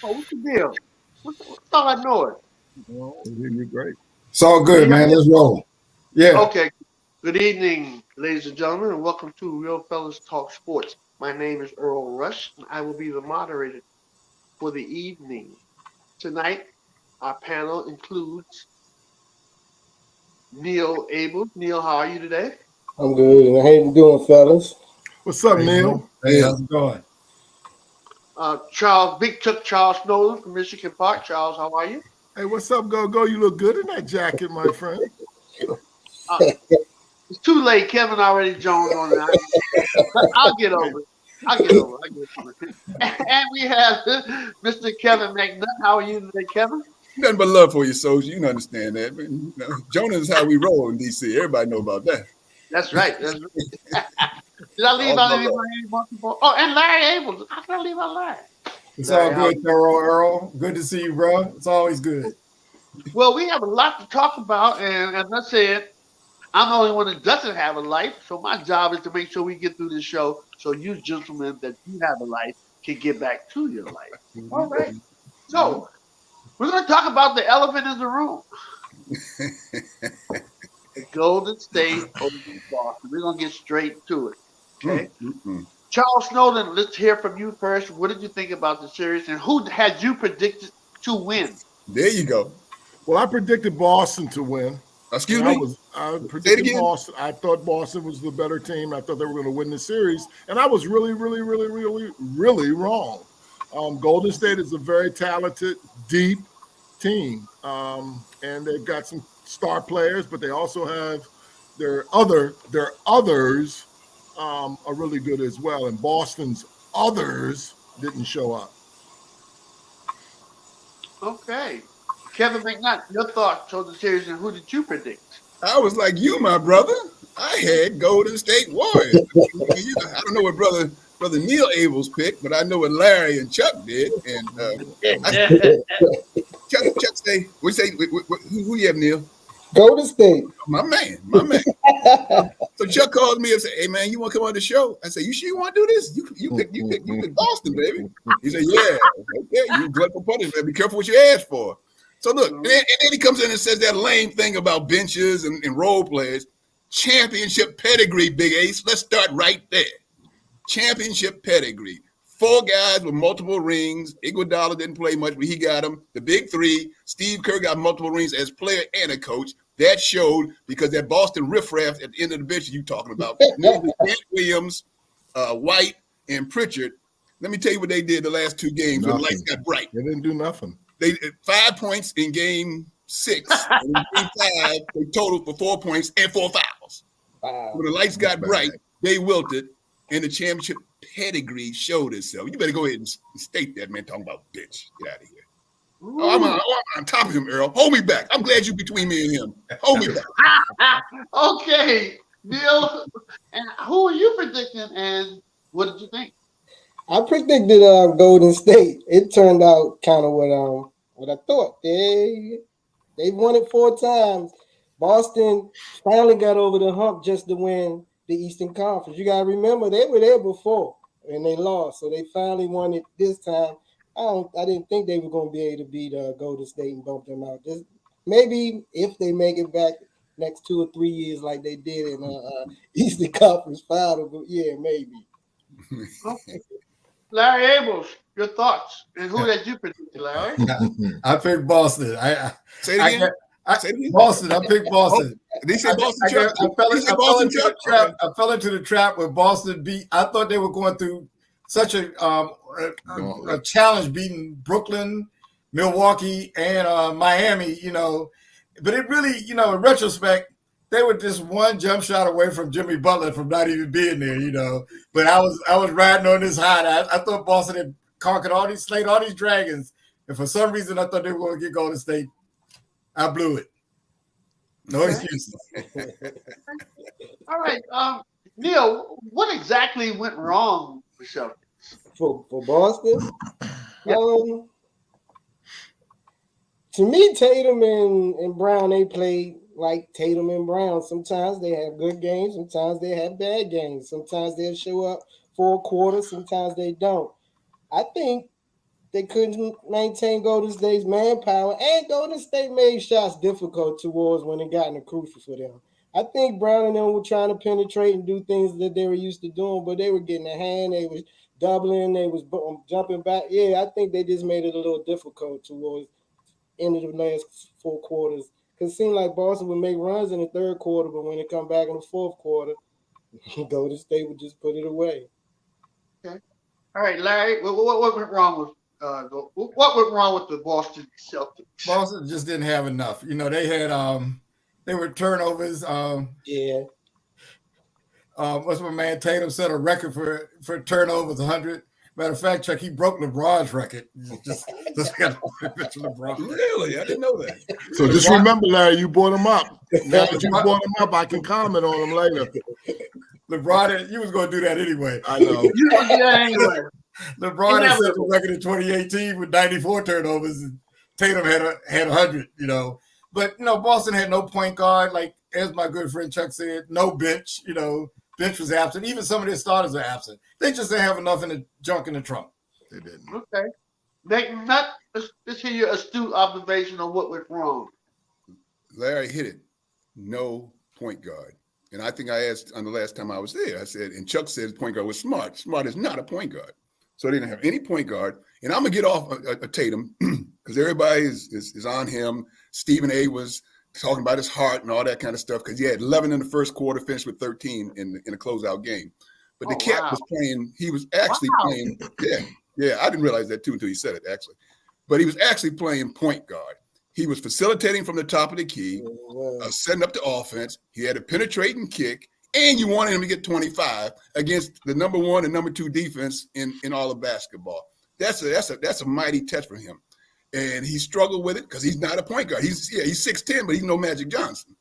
Oh, what's the deal? What's all that noise? Well, you're great. It's all good, man. Let's roll. Yeah. Okay. Good evening, ladies and gentlemen, and welcome to Real Fellas Talk Sports. My name is Earl Rush, and I will be the moderator for the evening. Tonight, our panel includes Neil Abel. Neil, how are you today? I'm good. And how you doing, fellas? What's up, Hey, Neil? Hey, how's it going? Big Chuck Charles Snowden from Michigan Park. Charles, how are you? Hey, what's up, Go? You look good in that jacket, my friend. It's too late. Kevin already joined on that. But I'll get over it. And we have Mr. Kevin McNutt. How are you today, Kevin? Nothing but love for you, soldier. You can understand that. But, Jonah is how we roll in D.C. Everybody know about that. That's right. Did I leave out anybody before? Oh, and Larry Abel. How can I leave out Larry? It's all good, Earl. Good to see you, bro. It's always good. Well, we have a lot to talk about, and as I said, I'm the only one that doesn't have a life, so my job is to make sure we get through this show so you gentlemen that do have a life can get back to your life. All right. So, we're going to talk about the elephant in the room. The Golden State over Boston. We're going to get straight to it. Okay? Charles Snowden, let's hear from you first. What did you think about the series, and who had you predicted to win? There you go. Well, I predicted Boston to win. Excuse me? I predicted Boston. I thought Boston was the better team. I thought they were going to win the series, and I was really wrong. Golden State is a very talented, deep team, and they've got some star players, but they also have their others are really good as well. And Boston's others didn't show up. Okay. Kevin McNutt, your thoughts on the series, and who did you predict? I was like you, my brother. I had Golden State Warriors. I don't know what brother Neil Abel's pick, but I know what Larry and Chuck did. And Chuck say, who you have, Neil? Golden State. My man. So Chuck calls me and said, "Hey man, you want to come on the show?" I said, "You sure you want to do this? You pick Boston, baby." He said, "Yeah, okay. You good for putters, man. Be careful what you ask for." So look, and then he comes in and says that lame thing about benches and role players. Championship pedigree, Big Ace. Let's start right there. Championship pedigree. 4 guys with multiple rings. Iguodala didn't play much, but he got them. The big 3. Steve Kerr got multiple rings as player and a coach. That showed because that Boston riffraff at the end of the bench you talking about. Grant Williams, White, and Pritchard. Let me tell you what they did the last 2 games when the lights got bright. They didn't do nothing. They 5 points in game 6. And in game 5, they totaled for 4 points and 4 fouls. Wow. When the lights got bright, they wilted, and the championship pedigree showed itself. You better go ahead and state that, man. Talking about bitch. Get out of here. Oh, I'm on top of him, Earl. Hold me back. I'm glad you between me and him. Hold me back. Okay, Neil, and who are you predicting, and what did you think? I predicted Golden State. It turned out kind of what I thought. They won it 4 times. Boston finally got over the hump just to win the Eastern Conference. You gotta remember they were there before and they lost, so they finally won it this time. I didn't think they were going to be able to beat Golden State and bump them out. Just maybe if they make it back next 2 or 3 years like they did in Eastern Conference Final, but yeah, maybe. Okay. Larry Abels, your thoughts, and who did you predict, Larry? I picked Boston. Say it again. Boston. I picked Boston. They said Boston. I fell into the trap with Boston beat. I thought they were going through such a challenge beating Brooklyn, Milwaukee, and Miami, But it really, in retrospect, they were just one jump shot away from Jimmy Butler from not even being there, But I was riding on this high. I thought Boston had slayed all these dragons, and for some reason I thought they were going to get Golden State. I blew it. No excuses. All right, Neil, what exactly went wrong for Celtics? For Boston? Yeah. To me, Tatum and Brown, they played like Tatum and Brown. Sometimes they have good games. Sometimes they have bad games. Sometimes they'll show up for a quarter. Sometimes they don't. I think they couldn't maintain Golden State's manpower, and Golden State made shots difficult towards when it got in the crucial for them. I think Brown and them were trying to penetrate and do things that they were used to doing, but they were getting a hand, they was doubling, they was jumping back. Yeah, I think they just made it a little difficult towards the end of the last 4 quarters. Because it seemed like Boston would make runs in the third quarter, but when it come back in the fourth quarter, Golden State would just put it away. Okay. All right, Larry, what went wrong with what went wrong with the Boston Celtics? Boston just didn't have enough. You know, they had they were turnovers. Yeah. What's my man Tatum set a record for turnovers, 100. Matter of fact, Chuck, he broke LeBron's record. Just got to mention LeBron. Really? I didn't know that. So just remember, Larry, you brought him up. Now that you brought him up, I can comment on him later. LeBron, you was going to do that anyway. I know. You don't do that anyway. LeBron had set the record in 2018 with 94 turnovers, and Tatum had 100. You know, but you know, Boston had no point guard. Like as my good friend Chuck said, no bench. You know, bench was absent. Even some of their starters are absent. They just didn't have enough in the junk in the trunk. They didn't. Okay. McNutt, let's hear your astute observation on what went wrong. Larry hit it. No point guard. And I think I asked on the last time I was there, I said, and Chuck said point guard was Smart. Smart is not a point guard. So they didn't have any point guard. And I'm going to get off Tatum because everybody is on him. Stephen A. was talking about his heart and all that kind of stuff because he had 11 in the first quarter, finished with 13 in a closeout game. But the cat was playing. He was actually playing. Yeah, I didn't realize that too until he said it, actually. But he was actually playing point guard. He was facilitating from the top of the key, setting up the offense. He had a penetrating kick, and you wanted him to get 25 against the number 1 and number 2 defense in all of basketball. That's a mighty test for him. And he struggled with it because he's not a point guard. He's 6'10", but he's no Magic Johnson.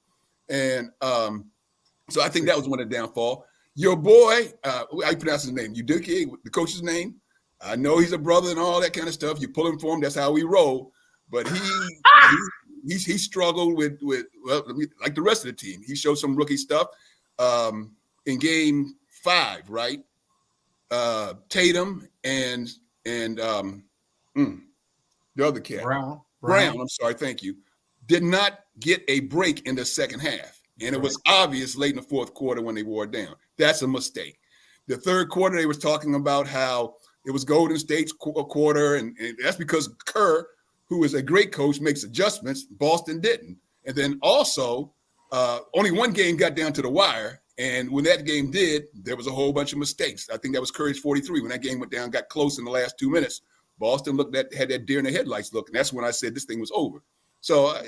And so I think that was one of the downfall. Your boy, how you pronounce his name? Udoka, the coach's name. I know he's a brother and all that kind of stuff. You pull him for him. That's how we roll. But he struggled with like the rest of the team. He showed some rookie stuff in game 5, right? Tatum and the other cat, Brown. I'm sorry, thank you. Did not get a break in the second half, and it was obvious late in the fourth quarter when they wore it down. That's a mistake. The third quarter, they was talking about how it was Golden State's quarter, and that's because Kerr, who is a great coach, makes adjustments. Boston didn't. And then also, only one game got down to the wire. And when that game did, there was a whole bunch of mistakes. I think that was Curry's 43. When that game went down, got close in the last 2 mintes, Boston had that deer in the headlights look. And that's when I said this thing was over. So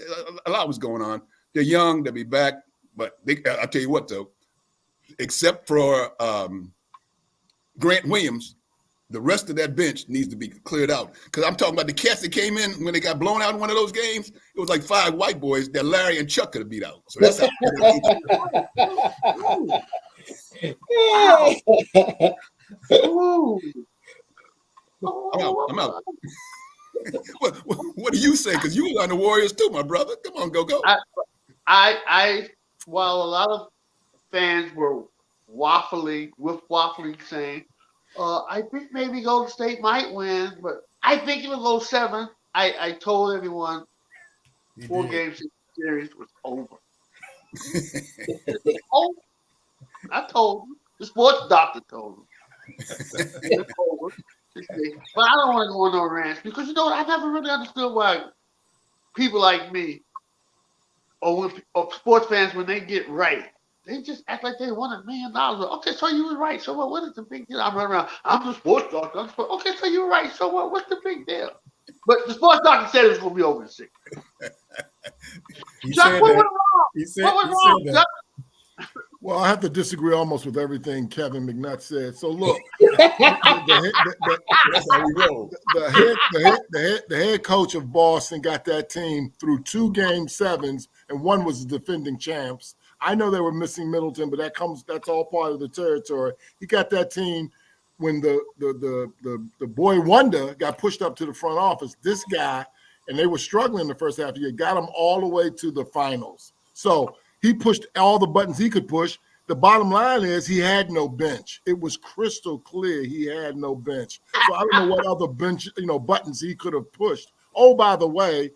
a lot was going on. They're young. They'll be back. But I'll tell you what, though, except for Grant Williams, the rest of that bench needs to be cleared out. Because I'm talking about the cats that came in when they got blown out in one of those games. It was like 5 white boys that Larry and Chuck could have beat out. So that's how I'm out. What do you say? Because you were on the Warriors too, my brother. Come on, go. I while a lot of fans were waffling saying, I think maybe Golden State might win, but I think it'll go 7. I told everyone 4 games series was over. I told them. The sports doctor told them. It's over. But I don't want to go on no rants because you know what? I never really understood why people like me or sports fans, when they get right, they just act like they won $1 million. Okay, so you were right. So what is the big deal? I'm running around. I'm the sports doctor. Okay, so you were right. So what? What's the big deal? But the sports doctor said it was going to be over in 6. Chuck, what went wrong? What was wrong, Chuck? Well, I have to disagree almost with everything Kevin McNutt said. So look, the head coach of Boston got that team through 2 game 7s, and one was the defending champs. I know they were missing Middleton, but that's all part of the territory. He got that team when the boy wonder got pushed up to the front office. This guy, and they were struggling the first half of the year, got them all the way to the finals. So he pushed all the buttons he could push. the bottom line is he had no bench. It was crystal clear he had no bench. So I don't know what other bench, buttons he could have pushed. Oh, by the way,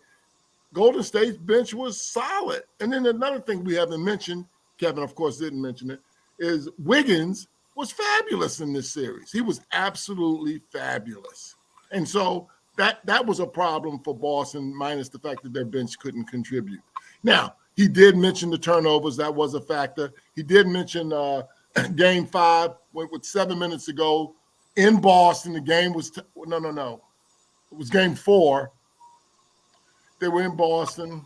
Golden State's bench was solid. And then another thing we haven't mentioned, Kevin, of course, didn't mention it, is Wiggins was fabulous in this series. He was absolutely fabulous. And so that was a problem for Boston, minus the fact that their bench couldn't contribute. Now, he did mention the turnovers. That was a factor. He did mention Game 5 with 7 minutes to go in Boston. The game was no. It was Game 4. They were in Boston,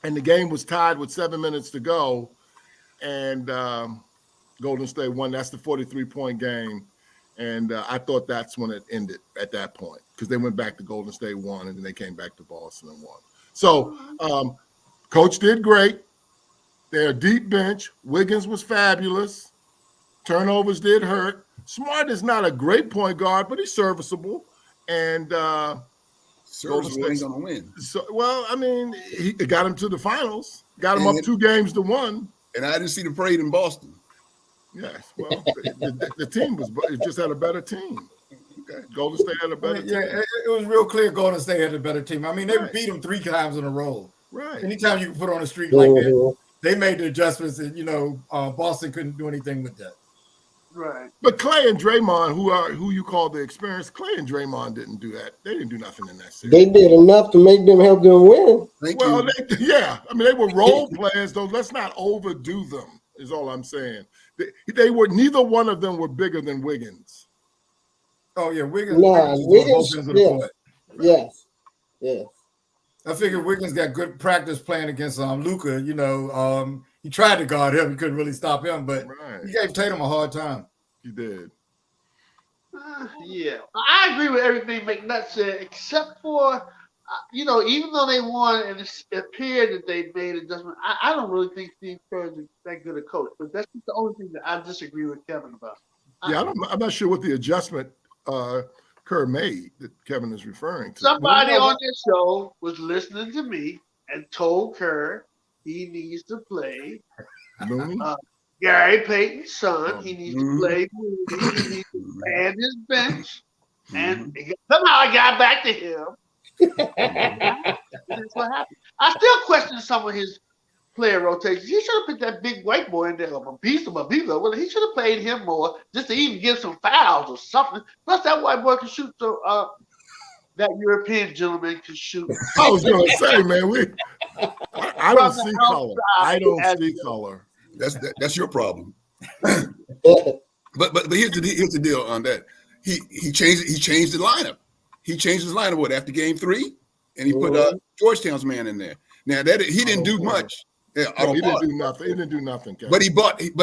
and the game was tied with 7 minutes to go, and Golden State won. That's the 43-point game, and I thought that's when it ended at that point because they went back to Golden State won, and then they came back to Boston and won. So Coach did great. They're a deep bench. Wiggins was fabulous. Turnovers did hurt. Smart is not a great point guard, but he's serviceable, and Serviceable ain't gonna win. So, well, I mean, he got him to the finals, got him up 2 games to 1. And I didn't see the parade in Boston. Yes, well, the team just had a better team. Okay, Golden State had a better team. It was real clear Golden State had a better team. I mean, they beat them 3 times in a row. Right. Anytime you can put on a streak like that, they made the adjustments, and Boston couldn't do anything with that. Right. But Clay and Draymond, who you call the experience, Clay and Draymond didn't do that. They didn't do nothing in that series. They did enough to help them win. Thank you. I mean, they were role players, though. Let's not overdo them, is all I'm saying. They were, neither one of them were bigger than Wiggins. Oh, yeah, Wiggins. Wiggins, yes. I figured Wiggins got good practice playing against Luka. He tried to guard him. He couldn't really stop him, but he gave Tatum a hard time. He did. Yeah. I agree with everything McNutt said, except for, even though they won and it appeared that they made adjustment, I don't really think Steve Kerr is that good a coach. But that's the only thing that I disagree with Kevin about. I'm not sure what the adjustment Kerr made that Kevin is referring to. Somebody on this show was listening to me and told Kerr he needs to play Looney? Gary Payton's son. He needs to play Looney. He needs to expand his bench. And somehow I got back to him. That's what happened. I still question some of his player rotations. He should have put that big white boy in there. Well, he should have played him more just to even get some fouls or something. Plus, that white boy can shoot. So that European gentleman can shoot. I was going to say, man, I don't see color. I don't see color. That's your problem. but here's the deal on that. He changed the lineup. He changed his lineup after Game 3, and he put Georgetown's man in there. Now that he didn't do much. Yeah, he didn't do nothing. He didn't do nothing. Kevin. But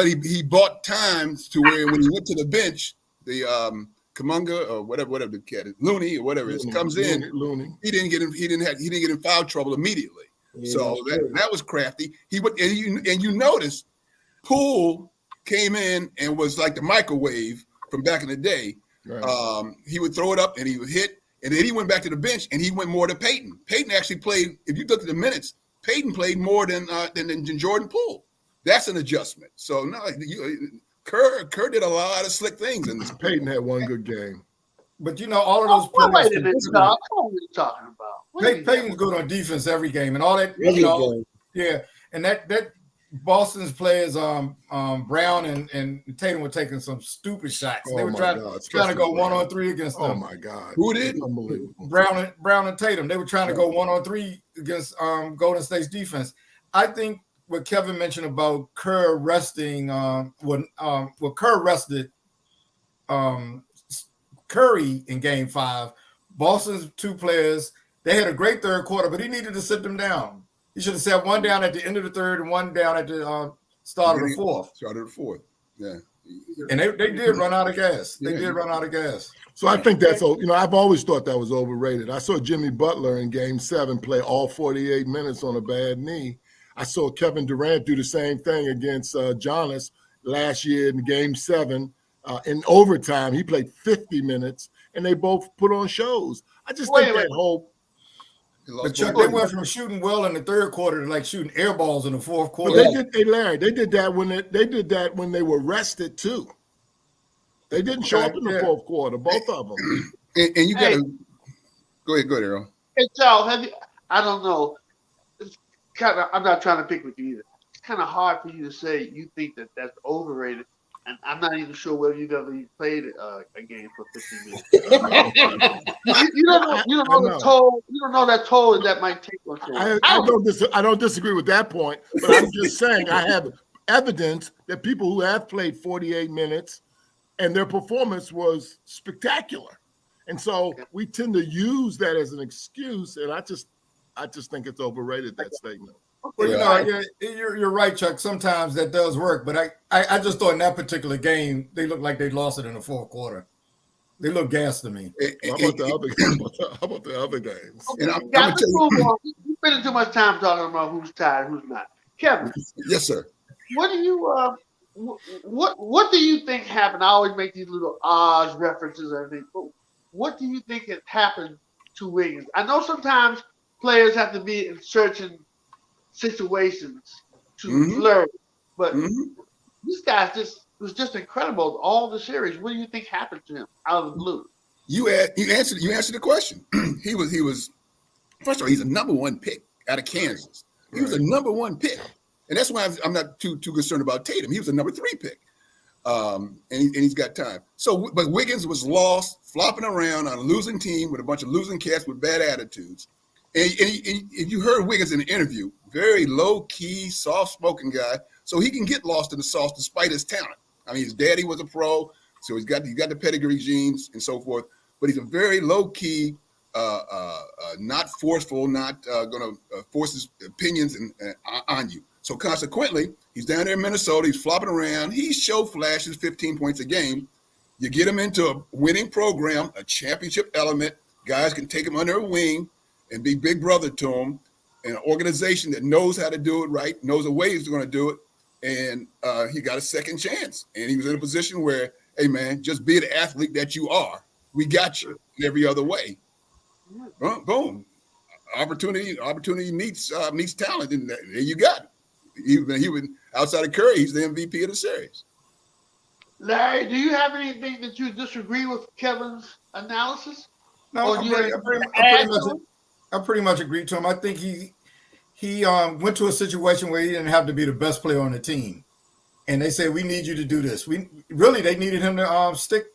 he bought times to where when he went to the bench, the Kamunga or whatever the cat is, Looney or whatever it is, comes in. Looney. He didn't get in foul trouble immediately. Yeah, so that was crafty. He would and you notice Poole came in and was like the microwave from back in the day. Right. He would throw it up and he would hit, and then he went back to the bench and he went more to Payton. Payton actually played. If you look at the minutes, Payton played more than Jordan Poole. That's an adjustment. So no, Kerr did a lot of slick things in this. Payton had one good game, but all of those players. What are you talking about? Payton's good on defense every game, and all that. Yeah, and that Boston's players, Brown and Tatum were taking some stupid shots. They were trying to go 1-on-3 against them. Oh my God, who did? Unbelievable. Brown and Tatum. They were trying to go 1-on-3 against Golden State's defense. I think what Kevin mentioned about Kerr resting, Kerr rested Curry in Game 5. Boston's 2 players. They had a great third quarter, but he needed to sit them down. He should have set one down at the end of the third and one down at the start of the fourth. Yeah. And they did run out of gas. They did run out of gas. So I think that's, I've always thought that was overrated. I saw Jimmy Butler in Game 7 play all 48 minutes on a bad knee. I saw Kevin Durant do the same thing against Giannis last year in Game 7. In overtime, he played 50 minutes, and they both put on shows. I just think that whole But Chuck, they went from shooting well in the third quarter to like shooting air balls in the fourth But quarter. they did that when they were rested too. They didn't show up in the fourth quarter, both of them. And you got to go ahead, Earl. Hey, Charles, I don't know. It's I'm not trying to pick with you either. It's kind of hard for you to say you think that that's overrated, and I'm not even sure whether you've ever played a game for 15 minutes. you don't know the toll. You don't know that toll that might take on someone. I don't disagree with that point, but I'm just saying I have evidence that people who have played 48 minutes and their performance was spectacular. And so we tend to use that as an excuse, and I just think it's overrated, that statement. Well, you're right, Chuck. Sometimes that does work, but I just thought in that particular game they looked like they lost it in the fourth quarter. They look gassed to me. How about the other games? And I'm gonna tell you, you're spending too much time talking about who's tired, who's not. Kevin. Yes, sir. What do you what do you think happened? I always make these little odds references and everything. But what do you think has happened to Wiggins? I know sometimes players have to be in certain situations to flourish, but this guy was just incredible all the series. What do you think happened to him out of the blue? You answered the question. He was first of all, he's a number one pick out of Kansas. He was a number one pick. And that's why I'm not too concerned about Tatum. He was a number 3 pick. And he's got time. So, but Wiggins was lost, flopping around on a losing team with a bunch of losing cats with bad attitudes. And if you heard Wiggins in an interview, very low-key, soft-spoken guy, so he can get lost in the sauce despite his talent. I mean, his daddy was a pro, so he's got the pedigree genes and so forth. But he's a very low-key, not forceful, not going to force his opinions on you. So consequently, he's down there in Minnesota. He's flopping around. He show flashes 15 points a game. You get him into a winning program, a championship element. Guys can take him under a wing and be big brother to him. An organization that knows how to do it right, knows the way he's going to do it. And he got a second chance. And he was in a position where, hey, man, just be the athlete that you are. We got you in every other way. Boom. Opportunity meets talent. And there you got it. He was outside of Curry, he's the MVP of the series. Larry, do you have anything that you disagree with Kevin's analysis? No, I pretty much agree to him. I think he went to a situation where he didn't have to be the best player on the team, and they said, "We need you to do this." They needed him to stick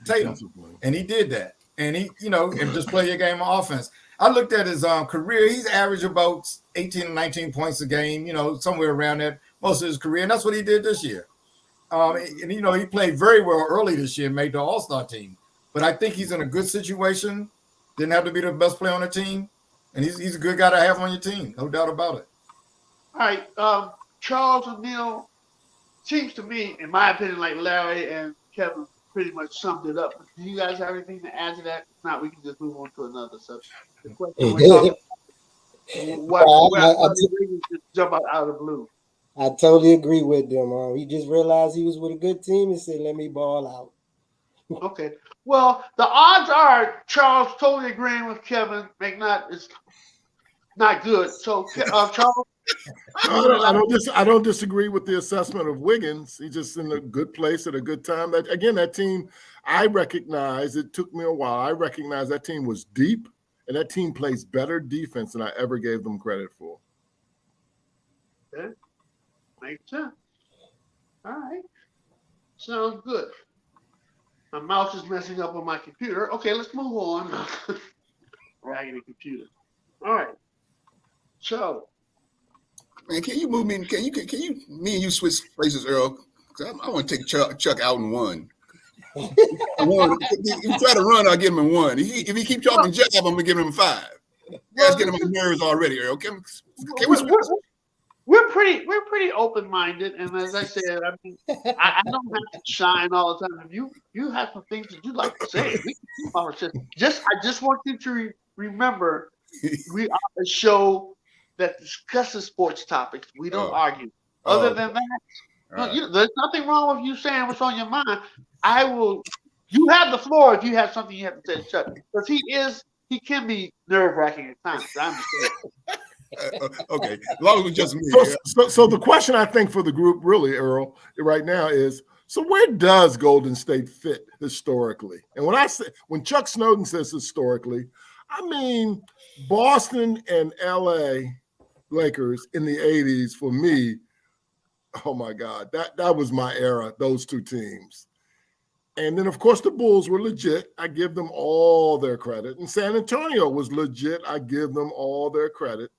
Tatum, and he did that. And he, and just play your game of offense. I looked at his career. He's averaged about 18 and 19 points a game, somewhere around that most of his career. And that's what he did this year. And he played very well early this year and made the All-Star team. But I think he's in a good situation. Didn't have to be the best player on the team. And he's a good guy to have on your team. No doubt about it. All right. Charles and Neil, seems to me, in my opinion, like Larry and Kevin pretty much summed it up. Do you guys have anything to add to that? If not, we can just move on to another subject. The question we're talking why just jump out of the blue? I totally agree with them. He just realized he was with a good team and said, let me ball out. Okay. Well, the odds are Charles totally agreeing with Kevin. McNutt is not good. So, Charles. I don't disagree with the assessment of Wiggins. He's just in a good place at a good time. That team, I recognize, it took me a while. I recognize that team was deep, and that team plays better defense than I ever gave them credit for. Okay. Makes sense. All right. Sounds good. My mouse is messing up on my computer. Okay, let's move on. Raggedy computer. All right. So, man, can you move me? Can you me and you switch places, Earl? Because I want to take Chuck out in one. If you try to run, I'll give him a 1. If he keep talking jab, I'm gonna give him 5. That's getting my nerves already, Earl. Can we switch? We're pretty open-minded, and as I said, I mean, I don't have to shine all the time. If you have some things that you'd like to say, we can keep our I just want you to remember, we are a show that discusses sports topics. We don't argue. Other than that, there's nothing wrong with you saying what's on your mind. You have the floor if you have something you have to say to Chuck, because he he can be nerve-wracking at times. I'm just saying. Okay, as long as it's just me. So the question I think for the group really, Earl, right now is, so where does Golden State fit historically? And when Chuck Snowden says historically, I mean Boston and LA Lakers in the 80s for me. Oh my God, that was my era, those two teams. And then, of course, the Bulls were legit. I give them all their credit. And San Antonio was legit. I give them all their credit.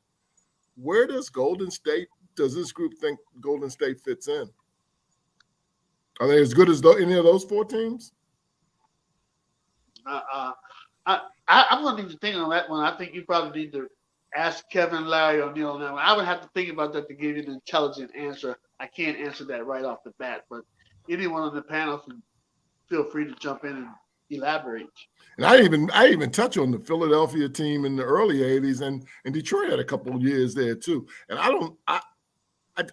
Where does this group think Golden State fits in? Are they as good as any of those four teams? I'm going to need to think on that one. I think you probably need to ask Kevin, Larry, or Neil on that one. I would have to think about that to give you an intelligent answer. I can't answer that right off the bat, but anyone on the panel can feel free to jump in and elaborate. And I even touch on the Philadelphia team in the early 80s, and Detroit had a couple of years there too. And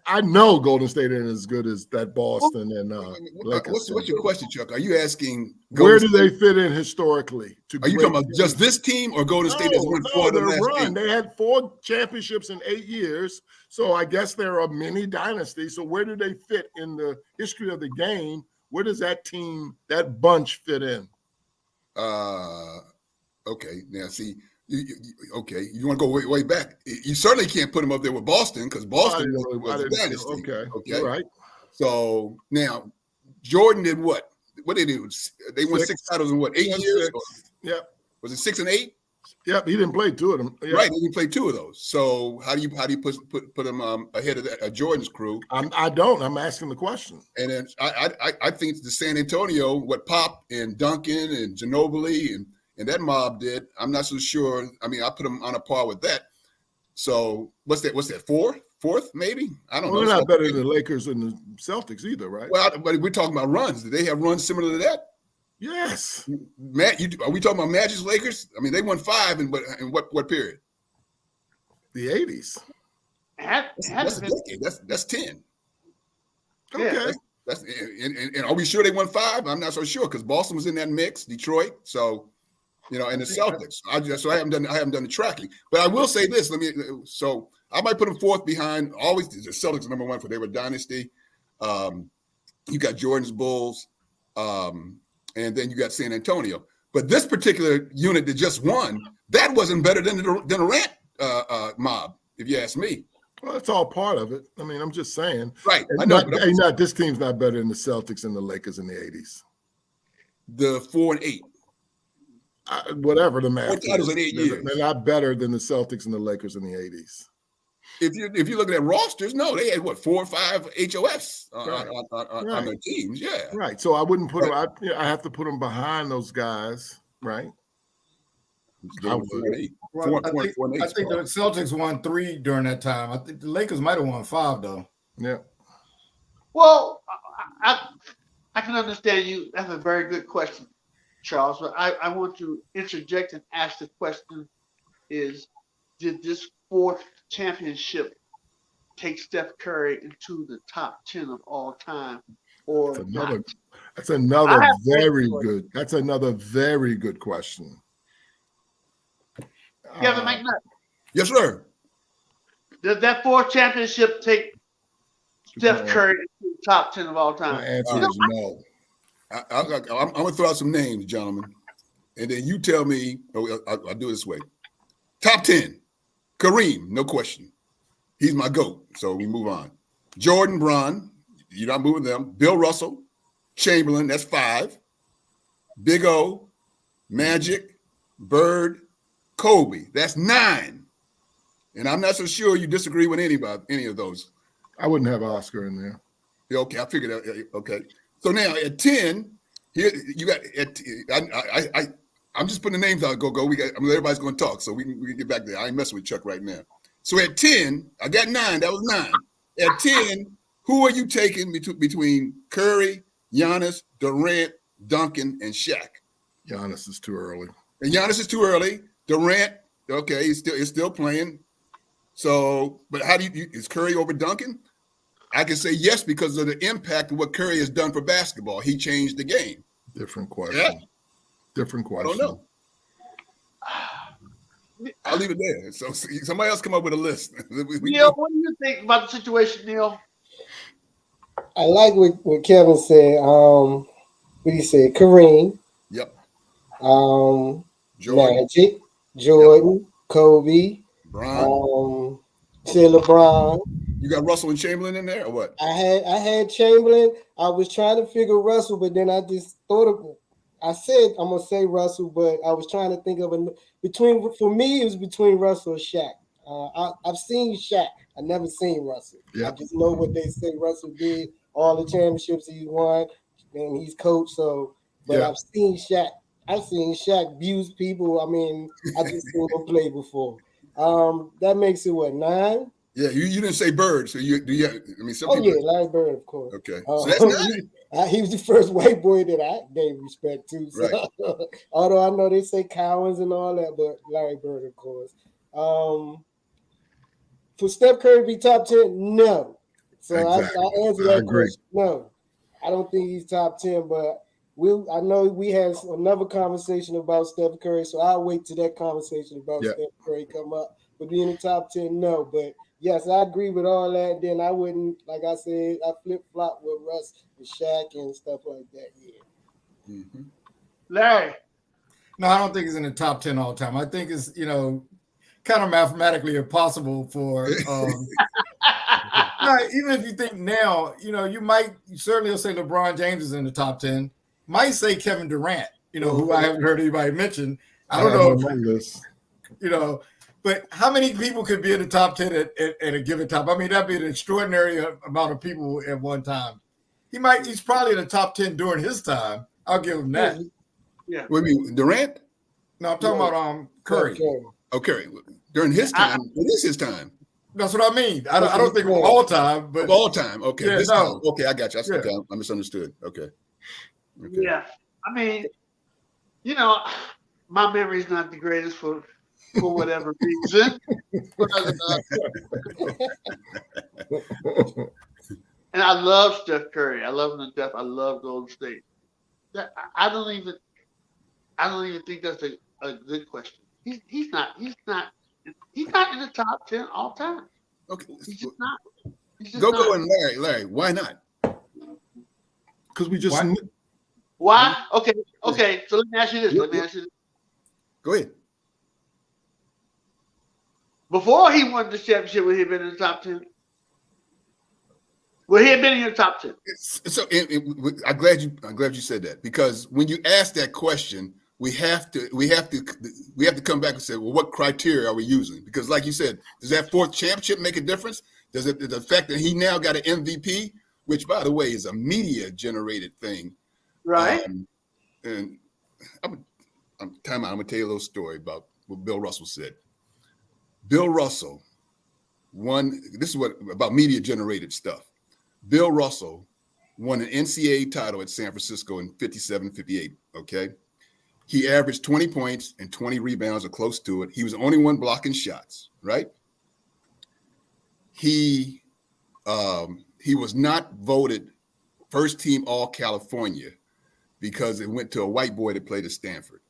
I know Golden State ain't as good as that Boston and Lakers. What's your question, Chuck? Are you asking where do they fit in historically? Are you talking about just this team or Golden State has won 4 of the last 8? They had 4 championships in 8 years, so I guess there are many dynasties. So where do they fit in the history of the game? Where does that team, that bunch fit in? Okay. Now, see, you want to go way back. You certainly can't put them up there with Boston because Boston was a dynasty. Okay. Right. So now, Jordan did what? What did they do? They won 6 titles in what, 8 years? Yep. Was it 6 and 8? Yep. He didn't play 2 of them. Yep. Right. He didn't play 2 of those. So how do you put him ahead of Jordan's crew? I don't. I'm asking the question. And then I think it's the San Antonio, what Pop and Duncan and Ginobili and that mob did. I'm not so sure. I mean, I put them on a par with that. So what's that? Fourth, maybe? I don't know. They're not better than the Lakers and the Celtics either, right? Well, but we're talking about runs. Did they have runs similar to that? Yes. Matt, are we talking about Magic's Lakers? I mean, they won 5 in what period? The 80s. That's a decade. That's 10. Okay. Yeah. That's and are we sure they won 5? I'm not so sure because Boston was in that mix, Detroit. So, and the Celtics. I haven't done the tracking, but I will say this. So I might put them 4th behind. Always the Celtics are number 1 for they were dynasty. You got Jordan's Bulls, and then you got San Antonio. But this particular unit that just won, that wasn't better than the Durant mob, if you ask me. Well, it's all part of it. I mean, I'm just saying. Right. I know. This team's not better than the Celtics and the Lakers in the 80s. The 4 and 8. Whatever the math. 4 titles in 8 years. They're not better than the Celtics and the Lakers in the 80s. If you're looking at rosters, no, they had 4 or 5 HOFs on their teams. Yeah. Right. So I wouldn't put them. I have to put them behind those guys. Right. I think the Celtics won 3 during that time. I think the Lakers might have won 5 though. Yeah. Well, I can understand you. That's a very good question, Charles. But I want to interject and ask the question: did this 4th championship take Steph Curry into the top 10 of all time, or not? That's another very good. That's another very good question. Kevin McNutt. Yes, sir. Did that 4th championship take Steph Curry into the top 10 of all time? My answer is no. I'm going to throw out some names, gentlemen, and then you tell me. I'll do it this way. Top 10. Kareem, no question. He's my GOAT, so we move on. Jordan, Bron, you're not moving them. Bill Russell, Chamberlain, that's 5. Big O, Magic, Bird, Kobe, that's 9. And I'm not so sure you disagree with any of those. I wouldn't have Oscar in there. Yeah, okay, I figured out. Okay. So now at 10, here you got I'm just putting the names out. Go. Everybody's going to talk, so we can get back there. I ain't messing with Chuck right now. So at 10, I got 9. That was 9. At 10, who are you taking between Curry, Giannis, Durant, Duncan, and Shaq? Giannis is too early. And Giannis is too early. Durant, okay, he's still playing. So, but how do is Curry over Duncan? I can say yes because of the impact of what Curry has done for basketball. He changed the game. Different question. Yeah. Different question. I don't know. I'll leave it there. So somebody else come up with a list. Neil, what do you think about the situation, Neil? I like what Kevin said. What do you say? Kareem. Yep. Jordan. Magic, Jordan, yep. Kobe, say LeBron. You got Russell and Chamberlain in there, or what? I had Chamberlain. I was trying to figure Russell, but then I just thought of. I said I'm gonna say Russell, but I was trying to think of for me it was between Russell and Shaq. I've seen Shaq. I never seen Russell. Yeah. I just know what they say Russell did, all the championships he won, and he's coached. So, but I've seen Shaq. I've seen Shaq abuse people. I mean, I just seen him play before. That makes it what, 9? Yeah, you didn't say Bird, so you do. I mean, some people. Yeah, Larry Bird, of course. Okay, so that's 9. He was the first white boy that I gave respect to. So. Right. Although I know they say Cowens and all that, but Larry Bird, of course. For Steph Curry to be top 10, no. So exactly. I answer that question. No, I don't think he's top 10, but I know we had another conversation about Steph Curry, so I'll wait till that conversation about Steph Curry come up. But being in the top 10, no. But yes, I agree with all that. Then I wouldn't, like I said, I flip-flop with Russ and Shaq and stuff like that. Yeah. Mm-hmm. Larry. No, I don't think he's in the top 10 all the time. I think it's, kind of mathematically impossible for even if you think now, you certainly will say LeBron James is in the top 10. Might say Kevin Durant, who I haven't heard anybody mention. I don't know. But how many people could be in the top 10 at a given time? I mean, that'd be an extraordinary amount of people at one time. He's probably in the top 10 during his time. I'll give him that. Yeah. What do you mean, Durant? No, I'm talking about Curry. Okay. During his time. It is his time. That's what I mean. I don't think of all time, but of all time. Okay. Yeah, time. Okay, I got you. I misunderstood. Okay. Yeah. I mean, my memory is not the greatest for whatever reason. And I love Steph Curry. I love him to death. I love Golden State. I don't even think that's a good question. He's not in the top 10 all time. Okay. He's just not. Go and Larry. Why not? Because we just. Why? Okay. So let me ask you this. Go ahead. Before he won the championship, would he have been in the top 10? Would he have been in your top 10? So I'm glad you said that, because when you ask that question, we have to come back and say, well, what criteria are we using? Because like you said, does that 4th championship make a difference? Does the fact that he now got an MVP, which by the way is a media generated thing, right? And I'm gonna tell you a little story about what Bill Russell said. Bill Russell won. This is about media generated stuff. Bill Russell won an NCAA title at San Francisco in 57-58. Okay. He averaged 20 points and 20 rebounds or close to it. He was the only one blocking shots, right? He was not voted first team All-California because it went to a white boy that played at Stanford.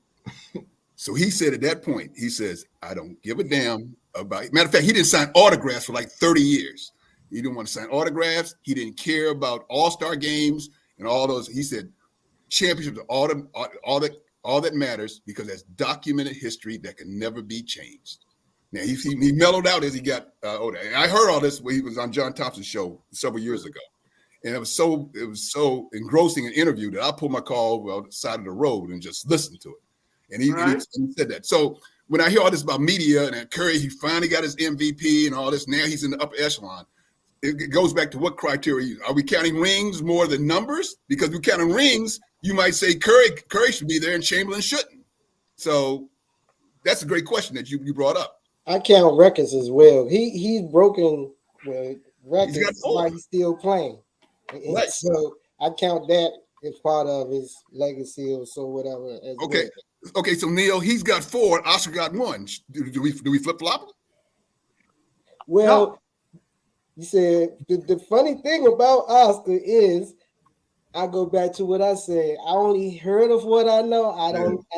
So he said at that point, he says, I don't give a damn about. Matter of fact, he didn't sign autographs for like 30 years. He didn't want to sign autographs. He didn't care about all-star games and all those. He said championships are all that matters, because that's documented history that can never be changed. Now he mellowed out as he got older. And I heard all this when he was on John Thompson's show several years ago, and it was so engrossing an interview that I pulled my car over on the side of the road and just listened to it. And he said that. So when I hear all this about media and Curry, he finally got his MVP and all this. Now he's in the upper echelon. It goes back to what criteria are we counting rings more than numbers? Because if we're counting rings, you might say Curry should be there and Chamberlain shouldn't. So that's a great question that you brought up. I count records as well. He's broken records while he's still playing. Right. So I count that as part of his legacy or so whatever. Okay. Well. Okay, so Neil, he's got 4, Oscar got 1. Do we flip-flop? Well, no. You said the funny thing about Oscar is I go back to what I said. I only heard of what I know. I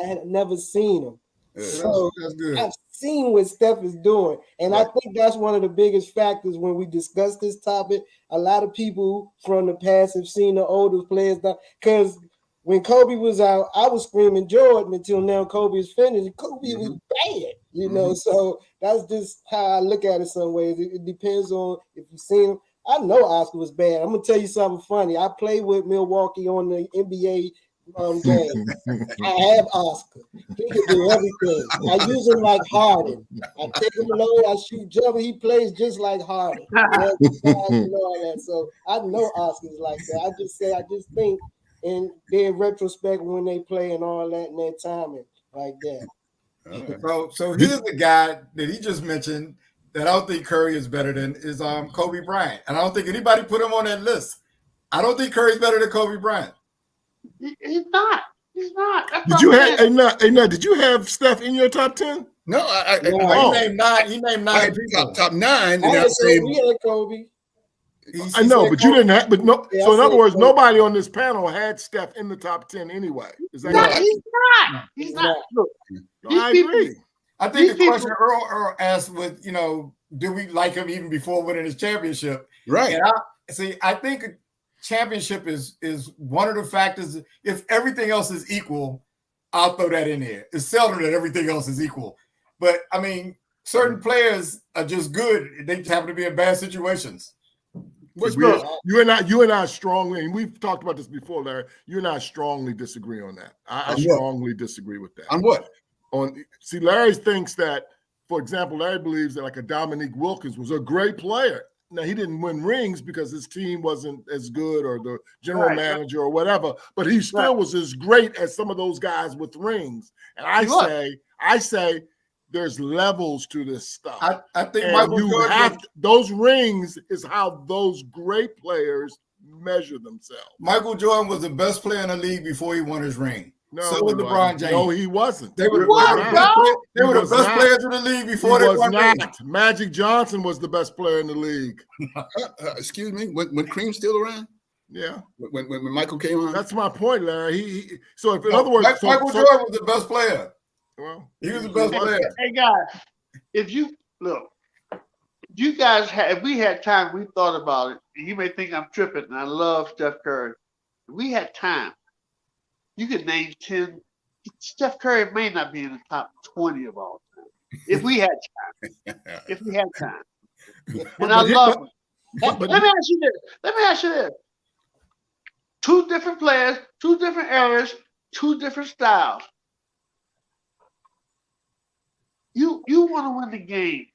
had never seen him. So that's good. I've seen what Steph is doing. And I think that's one of the biggest factors when we discuss this topic. A lot of people from the past have seen the older players because when Kobe was out, I was screaming Jordan until now Kobe is finished. Kobe was bad, you know. So that's just how I look at it some ways. It depends on if you've seen him. I know Oscar was bad. I'm gonna tell you something funny. I played with Milwaukee on the NBA game. I have Oscar. He can do everything. I use him like Harden. I take him low, I shoot jumper. He plays just like Harden. So I know Oscar's like that. I just think in their retrospect when they play and all that and their timing like that. So here's the guy that he just mentioned that I don't think Curry is better than is Kobe Bryant. And I don't think anybody put him on that list. I don't think Curry's better than Kobe Bryant. He's not. He's not. Did you have did you have Steph in your top 10? No, He named nine. He named nine people. top 9. And I I'm saying, we had Kobe. I know, but you didn't have. But no. Yeah, So in I other said words, Kobe. nobody on this panel had Steph in the top 10 anyway. Is that No, right? he's not. He's not. Look, No, I agree. I think the These question Earl asked was, do we like him even before winning his championship? right. And I think championship is one of the factors. If everything else is equal, I'll throw that in there. It's seldom that everything else is equal. But, I mean, certain players are just good. They happen to be in bad situations. You and I strongly, and we've talked about this before, Larry. You and I strongly disagree on that. I strongly disagree with that. On what? See, Larry thinks that, for example, Larry believes that like a Dominique Wilkins was a great player. Now, he didn't win rings because his team wasn't as good or the general manager or whatever, but he still was as great as some of those guys with rings. And I say there's levels to this stuff. I think And Michael you Jordan have those rings is how those great players measure themselves. Michael Jordan was the best player in the league before he won his ring. No, So was LeBron James. No, he wasn't. They were the best players in the league before they won rings. Magic Johnson was the best player in the league. Excuse me. When Cream's still around? Yeah. When Michael came on? That's my point, Larry. So if in other words, Michael Jordan was the best player. Well, he was the best player. Hey guys, if you guys if we had time, we thought about it. And you may think I'm tripping, and I love Steph Curry. If we had time, you could name 10. Steph Curry may not be in the top 20 of all time. If we had time. And I love him. Let me ask you this. 2 different players, 2 different eras, 2 different styles. You want to win the game.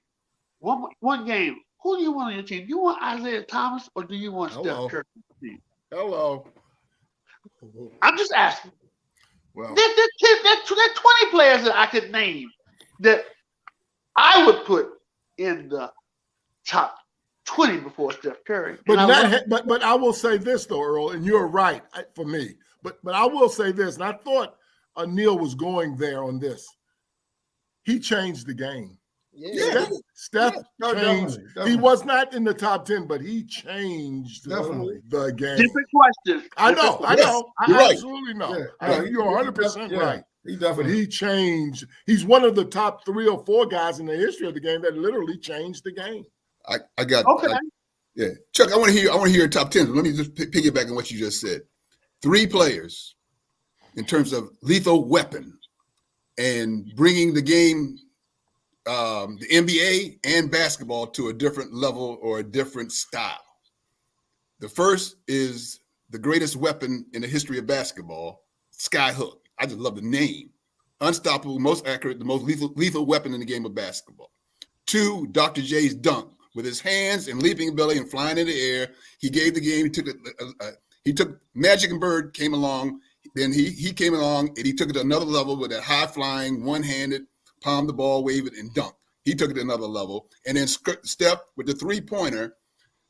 One game. Who do you want on your team? Do you want Isaiah Thomas or do you want Steph Curry? Hello. I'm just asking. Well, There's 20 players that I could name that I would put in the top 20 before Steph Curry. but I will say this though, Earl, and you're right for me. But I will say this, and I thought Neil was going there on this. He changed the game. Yeah. Steph changed. Definitely. He was not in the top 10, but he changed the game. Different questions. I know. You're right. Absolutely know. Yeah. You're 100% right. He But definitely. he changed. He's one of the top 3 or 4 guys in the history of the game that literally changed the game. I got Okay. yeah. Chuck, I want to hear your top 10. Let me just piggyback on what you just said. 3 players in terms of lethal weapon and bringing the game, the NBA and basketball to a different level or a different style. The first is the greatest weapon in the history of basketball, Skyhook. I just love the name. Unstoppable, most accurate, the most lethal weapon in the game of basketball. 2, Dr. J's dunk. With his hands and leaping ability and flying in the air, he gave the game. He took Magic and Bird came along. Then he came along and he took it to another level with that high flying, one-handed, palm the ball, wave it, and dunk. He took it to another level. And then Steph with the 3-pointer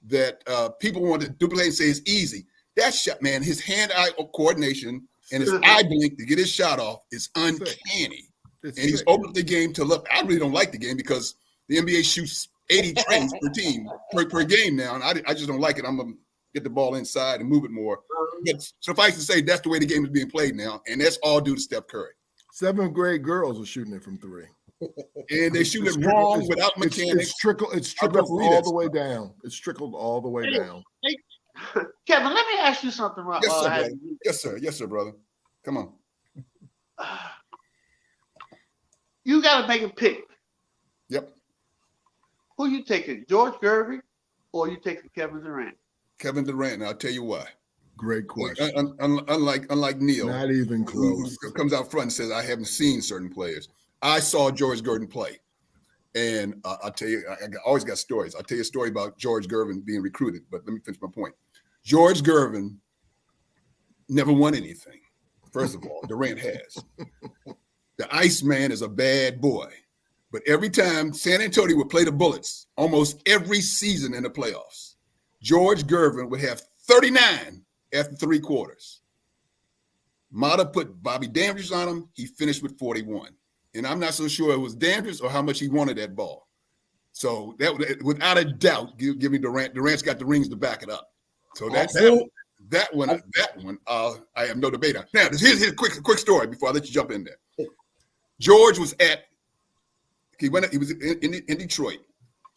that people want to duplicate and say is easy. That shot, man, his hand-eye coordination and his eye blink to get his shot off is uncanny. And he's opened up the game to look. I really don't like the game because the NBA shoots 80 trays per team per game now, and I just don't like it. I'm gonna get the ball inside and move it more. But suffice to say, that's the way the game is being played now, and that's all due to Steph Curry. 7th grade girls are shooting it from 3. And they shoot it wrong without mechanics. It's trickled all the way down. It's trickled all the way down. Hey, Kevin, let me ask you something. Yes, sir, brother. Yes, sir. Yes, sir, brother. Come on. You got to make a pick. Yep. Who you taking, George Gervin, or you taking Kevin Durant? Kevin Durant. And I'll tell you why. Great question. Unlike Neil, not even close. Who comes out front and says, "I haven't seen certain players." I saw George Gervin play, and I'll tell you, I always got stories. I'll tell you a story about George Gervin being recruited, but let me finish my point. George Gervin never won anything. First of all, Durant has. The Iceman is a bad boy, but every time San Antonio would play the Bullets, almost every season in the playoffs, George Gervin would have 39 after 3 quarters. Mata put Bobby Dandridge on him. He finished with 41. And I'm not so sure it was Dandridge or how much he wanted that ball. So that, without a doubt, give me Durant. Durant's got the rings to back it up. So that one, I have no debate on. Now, here's a quick story before I let you jump in there. George was he was in Detroit.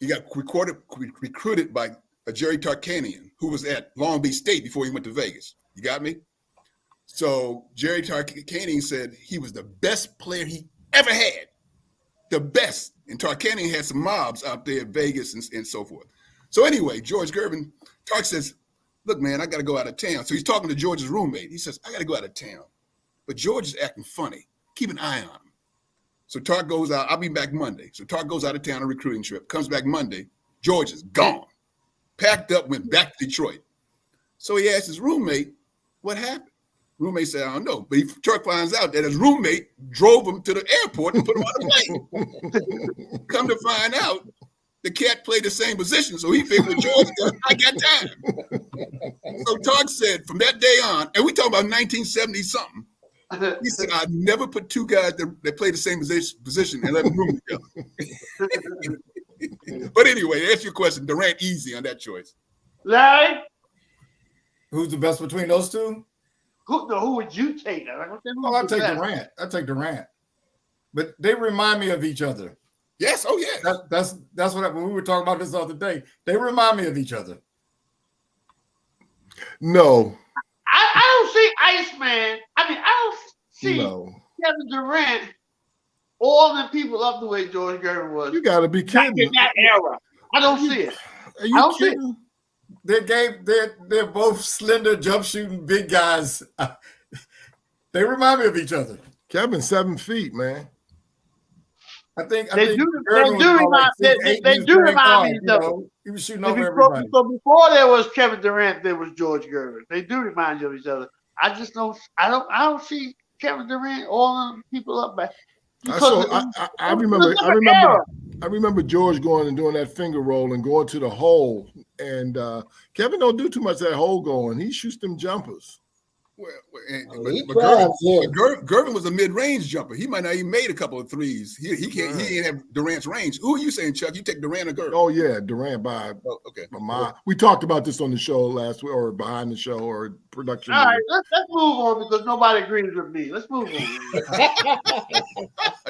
He got recruited by Jerry Tarkanian, who was at Long Beach State before he went to Vegas. You got me? So Jerry Tarkanian said he was the best player he ever had, the best. And Tarkanian had some mobs out there in Vegas and so forth. So anyway, George Gervin, Tark says, "Look, man, I got to go out of town." So he's talking to George's roommate. He says, "I got to go out of town, but George is acting funny. Keep an eye on him." So Tark goes out. I'll be back Monday. So Tark goes out of town on a recruiting trip, comes back Monday. George is gone, packed up, went back to Detroit. So he asked his roommate, "What happened?" Roommate said, "I don't know." But Tark finds out that his roommate drove him to the airport and put him on a plane. Come to find out, the cat played the same position. So he figured, George, I got time. So Tark said, from that day on, and we talking about 1970-something, he said, "I never put 2 guys that play the same position and let them room together." But anyway, to answer your question, Durant easy on that choice. Larry? Who's the best between those two? Who would you take? Oh, I take Durant. I take Durant. But they remind me of each other. Yes. Oh, yeah. That's what when we were talking about this the other day. They remind me of each other. No. I don't see Iceman. I mean, I don't see Kevin Durant. All the people up the way George Gervin was. You got to be kidding. In that era. I don't see it. Are you kidding? They're both slender, jump shooting, big guys. They remind me of each other. Kevin's 7 feet, man. I think they do remind me of each other. He was shooting over everybody. So before there was Kevin Durant, there was George Gervin. They do remind you of each other. I just don't. I don't see Kevin Durant. All the people up back. I remember George going and doing that finger roll and going to the hole. And Kevin don't do too much of that hole going. He shoots them jumpers. Gervin was a mid-range jumper. He might not even made a couple of threes. He ain't have Durant's range. Who are you saying, Chuck? You take Durant or Gervin? Oh yeah, Durant by. Oh, okay. We talked about this on the show last week, or behind the show, or production. All right, let's move on because nobody agrees with me. Let's move on.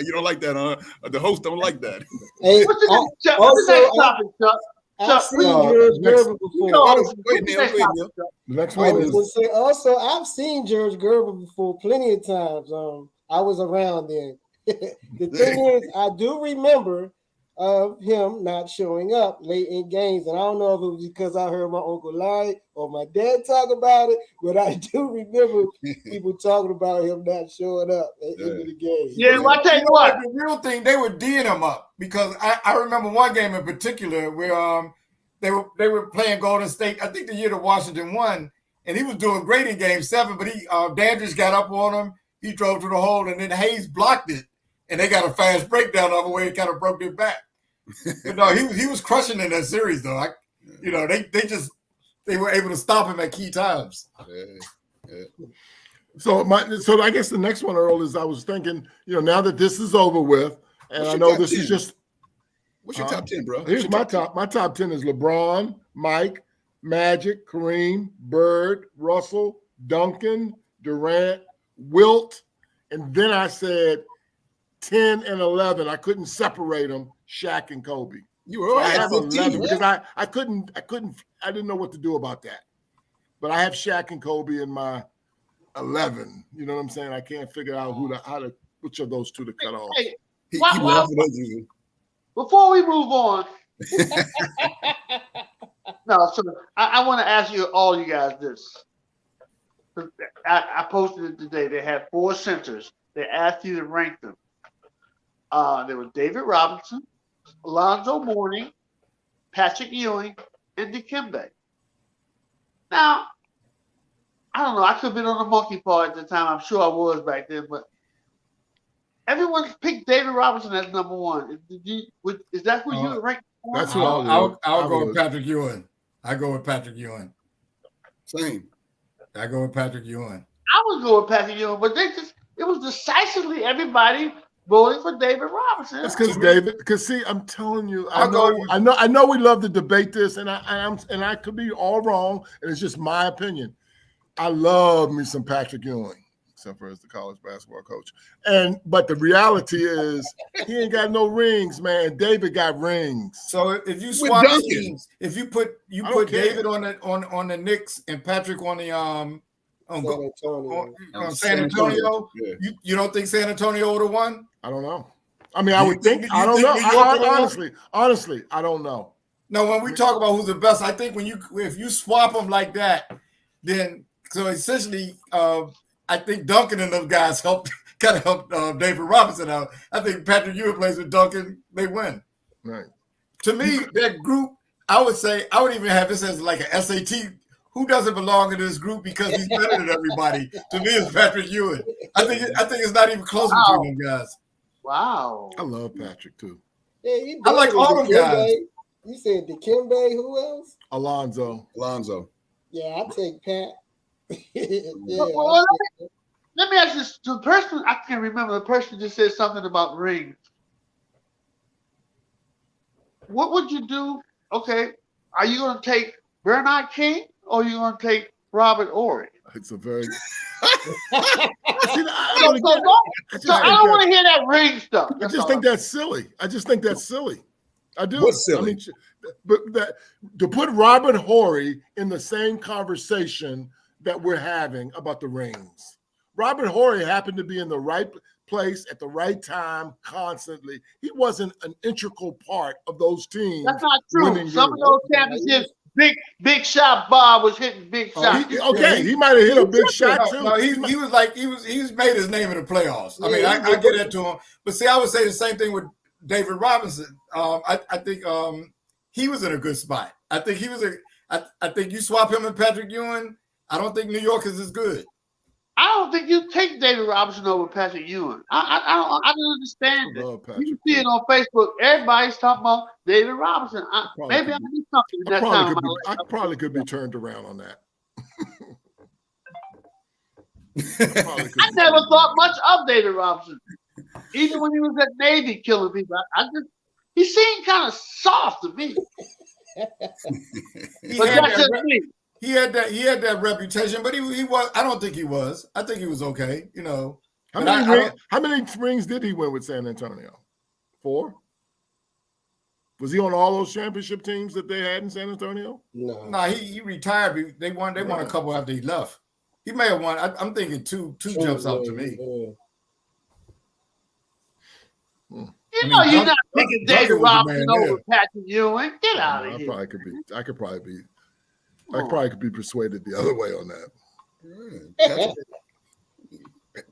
You don't like that, huh? The host don't like that. Hey, Chuck? I've seen George Gervin before. The next one is also I've seen George Gervin before plenty of times. I was around then. The thing is, I do remember of him not showing up late in games, and I don't know if it was because I heard my uncle Larry or my dad talk about it, but I do remember people talking about him not showing up at the end of the game. Yeah, well, I tell you what, the real thing, they were D'ing him up because I remember one game in particular where they were playing Golden State. I think the year that Washington won, and he was doing great in Game 7, but Dandridge got up on him. He drove to the hole, and then Hayes blocked it, and they got a fast breakdown of the way it kind of broke their back. But no, he was crushing in that series though. They were able to stop him at key times. Yeah. So I guess the next one, Earl, is I was thinking, now that this is over with, and I know this is just. What's your top 10, bro? Here's my top. My top 10 is LeBron, Mike, Magic, Kareem, Bird, Russell, Duncan, Durant, Wilt, and then I said 10 and 11. I couldn't separate them, Shaq and Kobe. You were I at have 15. 11 because I didn't know what to do about that. But I have Shaq and Kobe in my 11. You know what I'm saying? I can't figure out which of those two to cut off. Hey, He why- laughed at us, you. before we move on, no, so I want to ask all you guys this. I posted it today. They had 4 centers. They asked you to rank them. There was David Robinson, Alonzo Mourning, Patrick Ewing, and Dikembe. Now, I don't know. I could have been on the monkey part at the time. I'm sure I was back then, but everyone picked David Robinson as number 1. Is that who you ranked? That's who I'll go with Patrick Ewing. I go with Patrick Ewing. Same. I go with Patrick Ewing. I would go with Patrick Ewing, but it was decisively everybody voting for David Robinson. That's because see, I'm telling you, I know we love to debate this, and I could be all wrong, and it's just my opinion. I love me some Patrick Ewing, except for as the college basketball coach. But the reality is he ain't got no rings, man. David got rings. So if you swap teams, if you put David on the Knicks and Patrick on the San Antonio, yeah. you don't think San Antonio would have won? I don't know. I mean, I would think. I don't know. Honestly, I don't know. No, when we talk about who's the best, I think if you swap them like that, then so essentially, I think Duncan and those guys helped David Robinson out. I think Patrick Ewing plays with Duncan, they win. Right. To me, that group, I would even have this as like an SAT. Who doesn't belong in this group because he's better than everybody? To me, it's Patrick Ewing. I think it's not even close between them guys. Wow. I love Patrick too. Yeah, I like all them guys. You said Dikembe, who else? Alonzo. Yeah, I'll take Pat. Well, let me ask this. The person, I can't remember, the person just said something about rings. What would you do? Okay, are you going to take Bernard King or are you going to take Robert Horry? It's a very. I don't want to hear that ring stuff. I just think that's silly. I do. What's silly? I mean, but to put Robert Horry in the same conversation that we're having about the rings. Robert Horry happened to be in the right place at the right time constantly. He wasn't an integral part of those teams. That's not true. Some of those championships, big shot Bob was hitting big shots. He might have hit a big shot too. No, he was made his name in the playoffs. I mean, I get that to him. But see, I would say the same thing with David Robinson. I think he was in a good spot. I think I think you swap him and Patrick Ewing, I don't think New York is as good. I don't think you take David Robinson over Patrick Ewing. I don't understand it. You see it on Facebook. Everybody's talking about David Robinson. Maybe I need something in that time. I probably could be turned around on that. I never thought much of David Robinson. Even when he was at Navy killing people, he seemed kind of soft to me. But that's just me. He had that reputation, but he was. I don't think he was. I think he was okay. You know. How many rings did he win with San Antonio? 4? Was he on all those championship teams that they had in San Antonio? No, he retired. They won a couple after he left. He may have won. I'm thinking two jumps out to me. You're not picking David Robinson over Patrick Ewing. Get out of here. I could probably be persuaded the other way on that.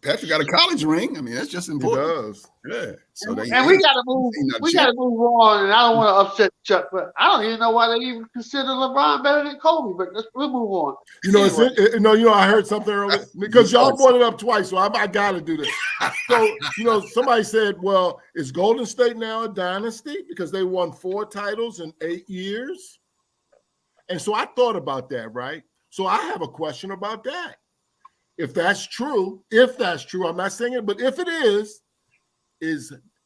Patrick got a college ring. I mean, that's just important. He does. Yeah. So and we got to move. We got to move on. And I don't want to upset Chuck, but I don't even know why they even consider LeBron better than Kobe. But we'll move on. I heard something earlier because y'all brought it up twice, so I got to do this. So somebody said, "Well, is Golden State now a dynasty because they won 4 titles in 8 years?" And so I thought about that, right? So I have a question about that. If that's true, I'm not saying it, but if it is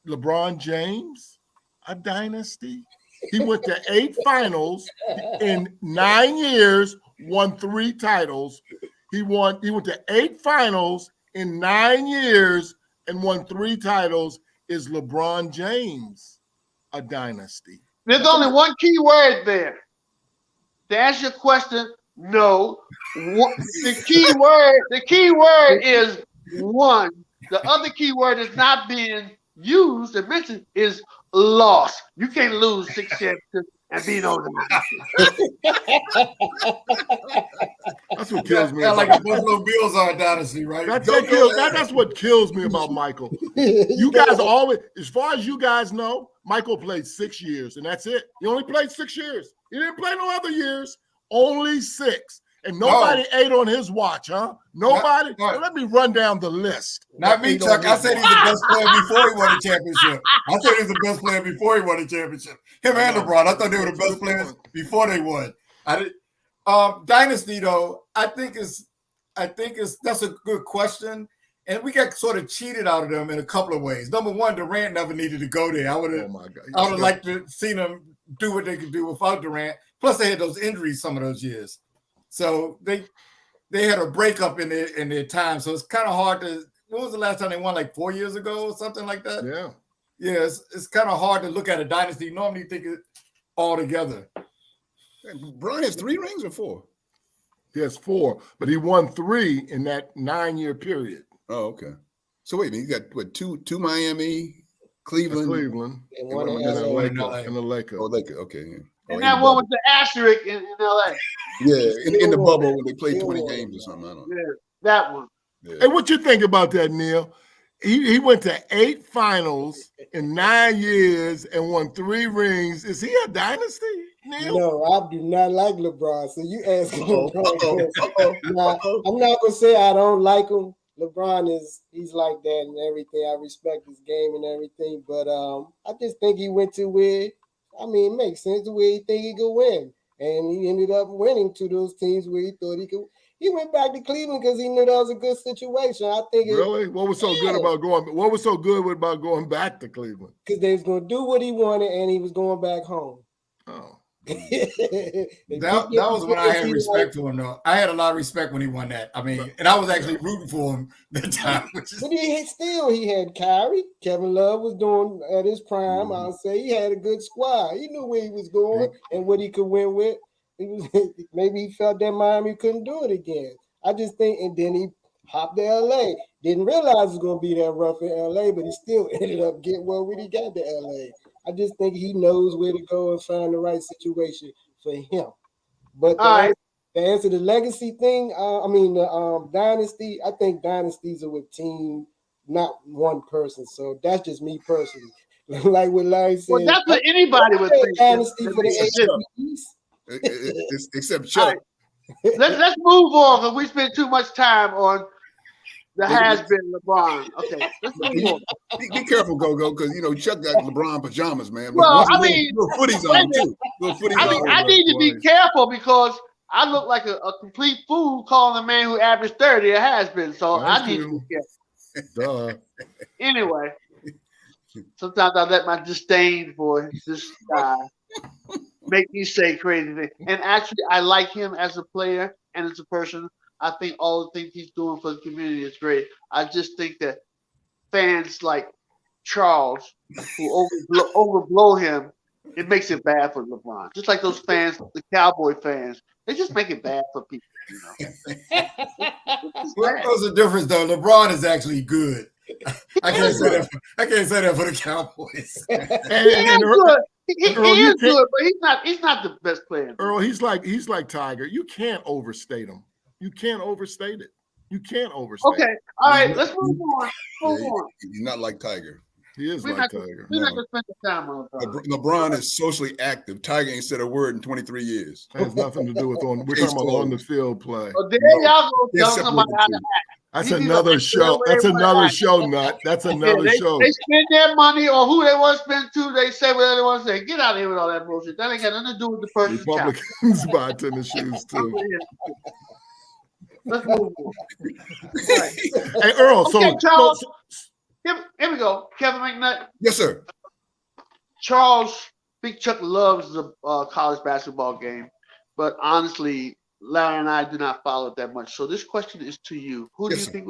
LeBron James a dynasty? He went to 8 finals in 9 years, won 3 titles. He went to 8 finals in 9 years and won 3 titles. Is LeBron James a dynasty? There's only one key word there. To answer your question, no. The key word is one. The other key word is not being used and mentioned is loss. You can't lose 6 championships and be no dynasty. That's what kills me. Like the Buffalo Bills are a dynasty, right? That's what kills me about Michael. You guys always, as far as you guys know, Michael played 6 years, and that's it. He only played 6 years. He didn't play no other years. Only 6. And nobody ate on his watch, huh? Nobody? Well, let me run down the list. Not me, Chuck. I said he's the best player before he won a championship. I said he's the best player before he won a championship. Him and LeBron. I thought they were the best players before they won. Dynasty, though, I think that's a good question. And we got sort of cheated out of them in a couple of ways. Number one, Durant never needed to go there. I would have liked to seen them do what they could do without Durant. Plus, they had those injuries some of those years. So they had a breakup in their time. So it's kind of hard to. When was the last time they won? Like 4 years ago or something like that? Yeah. Yeah, it's kind of hard to look at a dynasty. You normally think it all together. Brian has 3 rings or 4? He has 4, but he won 3 in that 9-year period. Oh, okay. So wait a minute, you got what, two Miami, Cleveland, and one in the LA. Lakers. Oh, Lakers. Okay. Yeah. And that one with the asterisk in LA. Yeah, in the bubble when they played 20 games or something. I don't know. Yeah, that one. Yeah. Hey, what you think about that, Neil? He went to 8 finals in 9 years and won 3 rings. Is he a dynasty, Neil? No, I do not like LeBron. So you ask LeBron. Now, I'm not gonna say I don't like him. LeBron he's like that and everything. I respect his game and everything, but I just think he went to where, I mean, it makes sense to where he think he could win, and he ended up winning to those teams where he thought he could. He went back to Cleveland because he knew that was a good situation. I think. Really? What was so good about going? What was so good about going back to Cleveland? Because they was going to do what he wanted, and he was going back home. Oh. That was when I had respect for him, though. I had a lot of respect when he won that. I mean, and I was actually rooting for him that time. But he had Kyrie. Kevin Love was doing at his prime. I'll say he had a good squad. He knew where he was going and what he could win with. Maybe he felt that Miami couldn't do it again. I just think, and then he hopped to LA. Didn't realize it was going to be that rough in LA, but he still ended up getting well when he got to LA. I just think he knows where to go and find the right situation for him. But to answer the legacy thing, the dynasty, I think dynasties are with team, not one person. So that's just me personally. Like what Larry said. Well, that's what anybody would think. Dynasty for the East. Except Chuck. Right. Let's move on because we spent too much time on the has-been LeBron. Okay, let's move on. Be careful, Go-Go, because, Chuck got LeBron pajamas, man. Well, little footies on, too. I need to be careful because I look like a complete fool calling a man who averaged 30 a has-been, so I need to be careful. Duh. Anyway, sometimes I let my disdain for this guy make me say crazy things. And actually, I like him as a player and as a person. I think all the things he's doing for the community is great. I just think that fans like Charles, who overblow him, it makes it bad for LeBron. Just like those fans, the Cowboy fans, they just make it bad for people. What's the difference, though? LeBron is actually good. I can't say that for the Cowboys. He is good, but he's not the best player. Earl, he's like Tiger. You can't overstate him. You can't overstate it. You can't overstate it. Okay. All right, let's move on. He's not like Tiger. He is like Tiger. We're not going to spend the time on LeBron. LeBron is socially active. Tiger ain't said a word in 23 years. That has nothing to do with we're talking about on the field play. Well, there y'all go tell somebody how to act. That's another show. That's another show, Nut. That's another show. They spend their money or who they want to spend to. They say whatever they want to say. Get out of here with all that bullshit. That ain't got nothing to do with the person's child. Republicans buy tennis shoes, too. Let's move on. Right. Hey, Earl. Okay, Charles. Here we go. Kevin McNutt. Yes, sir. Charles, Big Chuck loves the college basketball game. But honestly, Larry and I do not follow it that much. So this question is to you. Who do you think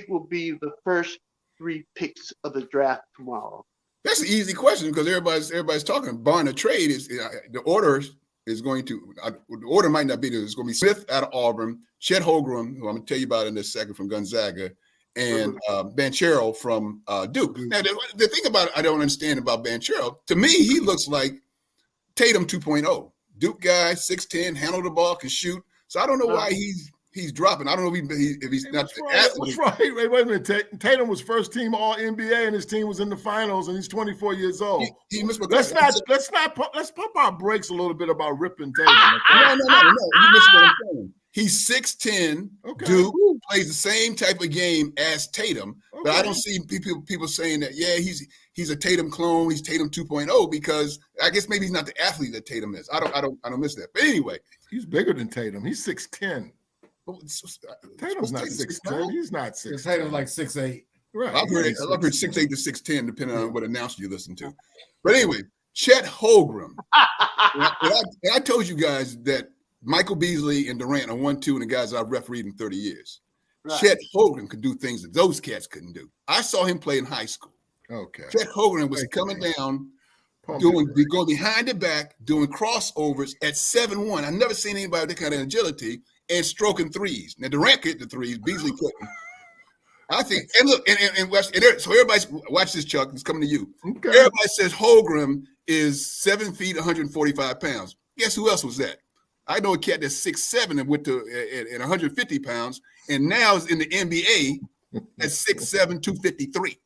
will be the first 3 picks of the draft tomorrow? That's an easy question because everybody's talking. Barring a trade is the order is going to the order might not be there. It's going to be Smith out of Auburn, Chet Holmgren, who I'm going to tell you about in a second from Gonzaga, and Banchero from Duke. Now the thing about it, I don't understand about Banchero. To me, he looks like Tatum 2.0. Duke guy, 6'10", handle the ball, can shoot. So I don't know why he's dropping. I don't know if he's not. What's right? Wait a minute. Tatum was first team All NBA, and his team was in the finals, and he's 24 years old. Let's pump our brakes a little bit about ripping Tatum. No. You missed what I'm saying. He's 6'10". Okay. Duke plays the same type of game as Tatum, but I don't see people saying that. Yeah, he's a Tatum clone. He's Tatum 2.0 because I guess maybe he's not the athlete that Tatum is. I don't miss that. But anyway, he's bigger than Tatum. He's 6'10". Tatum's not 6'10". He's not 6'10". Tatum's like 6'8". Right. I've heard 6'8" to 6'10", depending on what announcer you listen to. But anyway, Chet Holmgren. I told you guys that Michael Beasley and Durant are 1-2 and the guys I've refereed in 30 years. Right. Chet Holmgren could do things that those cats couldn't do. I saw him play in high school. Okay. Chet Holmgren was coming down, going behind the back, doing crossovers at 7'1". I've never seen anybody with that kind of agility and stroking threes. Now Durant could hit the threes, Beasley couldn't. I think, and look, so everybody's watch this, Chuck. It's coming to you. Okay. Everybody says Holmgren is 7 feet, 145 pounds. Guess who else was that? I know a cat that's 6'7" and went to at 150 pounds, and now is in the NBA at 6'7", 253.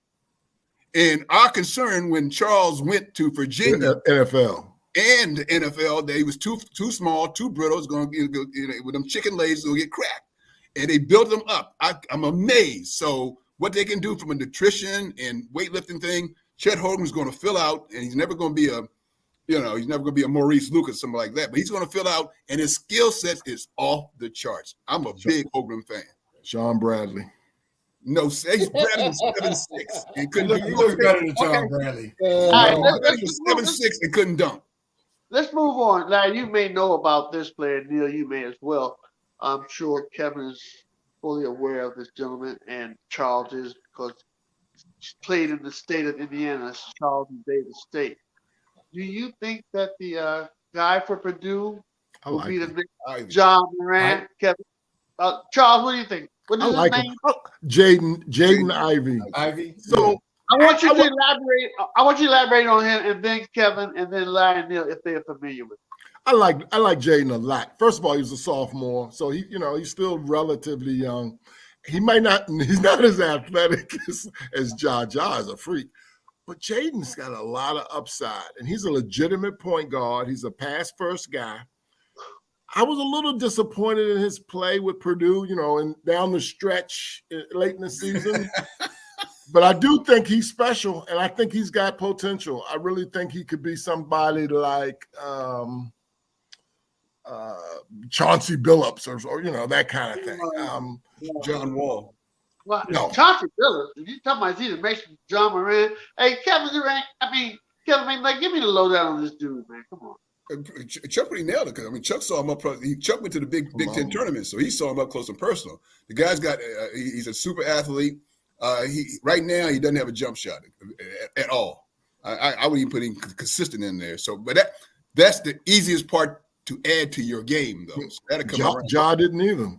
And our concern when Charles went to Virginia, NFL, and the NFL, that he was too small, too brittle. It's going to get with them chicken legs, going to get cracked. And they built them up. I'm amazed. So what they can do from a nutrition and weightlifting thing, Chet Holmgren's going to fill out, and he's never going to be he's never going to be a Maurice Lucas, something like that. But he's going to fill out, and his skill set is off the charts. I'm a big Holmgren fan. Sean Bradley. No, he's Bradley 7'6". He couldn't He looks better than Sean Bradley. He was 7'6" and couldn't dunk. Let's move on. Now, you may know about this player, Neil. You may as well. I'm sure Kevin is fully aware of this gentleman, and Charles is, because he's played in the state of Indiana, Charles Davis State. Do you think that the guy for Purdue will be the next John Moran? Kevin, Charles, what do you think? What is his name? Jaden Ivey. So I want you to elaborate. I want you to elaborate on him, and then Kevin, and then Larry and Neil, if they are familiar with him. I like Jaden a lot. First of all, he was a sophomore, so he's still relatively young. He's not as athletic as Ja is a freak, but Jaden's got a lot of upside, and he's a legitimate point guard. He's a pass first guy. I was a little disappointed in his play with Purdue, and down the stretch late in the season. But I do think he's special, and I think he's got potential. I really think he could be somebody like Chauncey Billups or that kind of thing. John Wall. Well, no. Chauncey Billups. If you talking about he that makes John Moran, hey Kevin Durant. Kevin, give me the lowdown on this dude, man. Come on. Chuck really nailed it because Chuck saw him up. Chuck went to the Big Ten tournament, so he saw him up close and personal. The guy's got he's a super athlete. Right now he doesn't have a jump shot at all. I wouldn't even put him consistent in there. So, but that's the easiest part to add to your game, though. So that'll come Ja didn't either.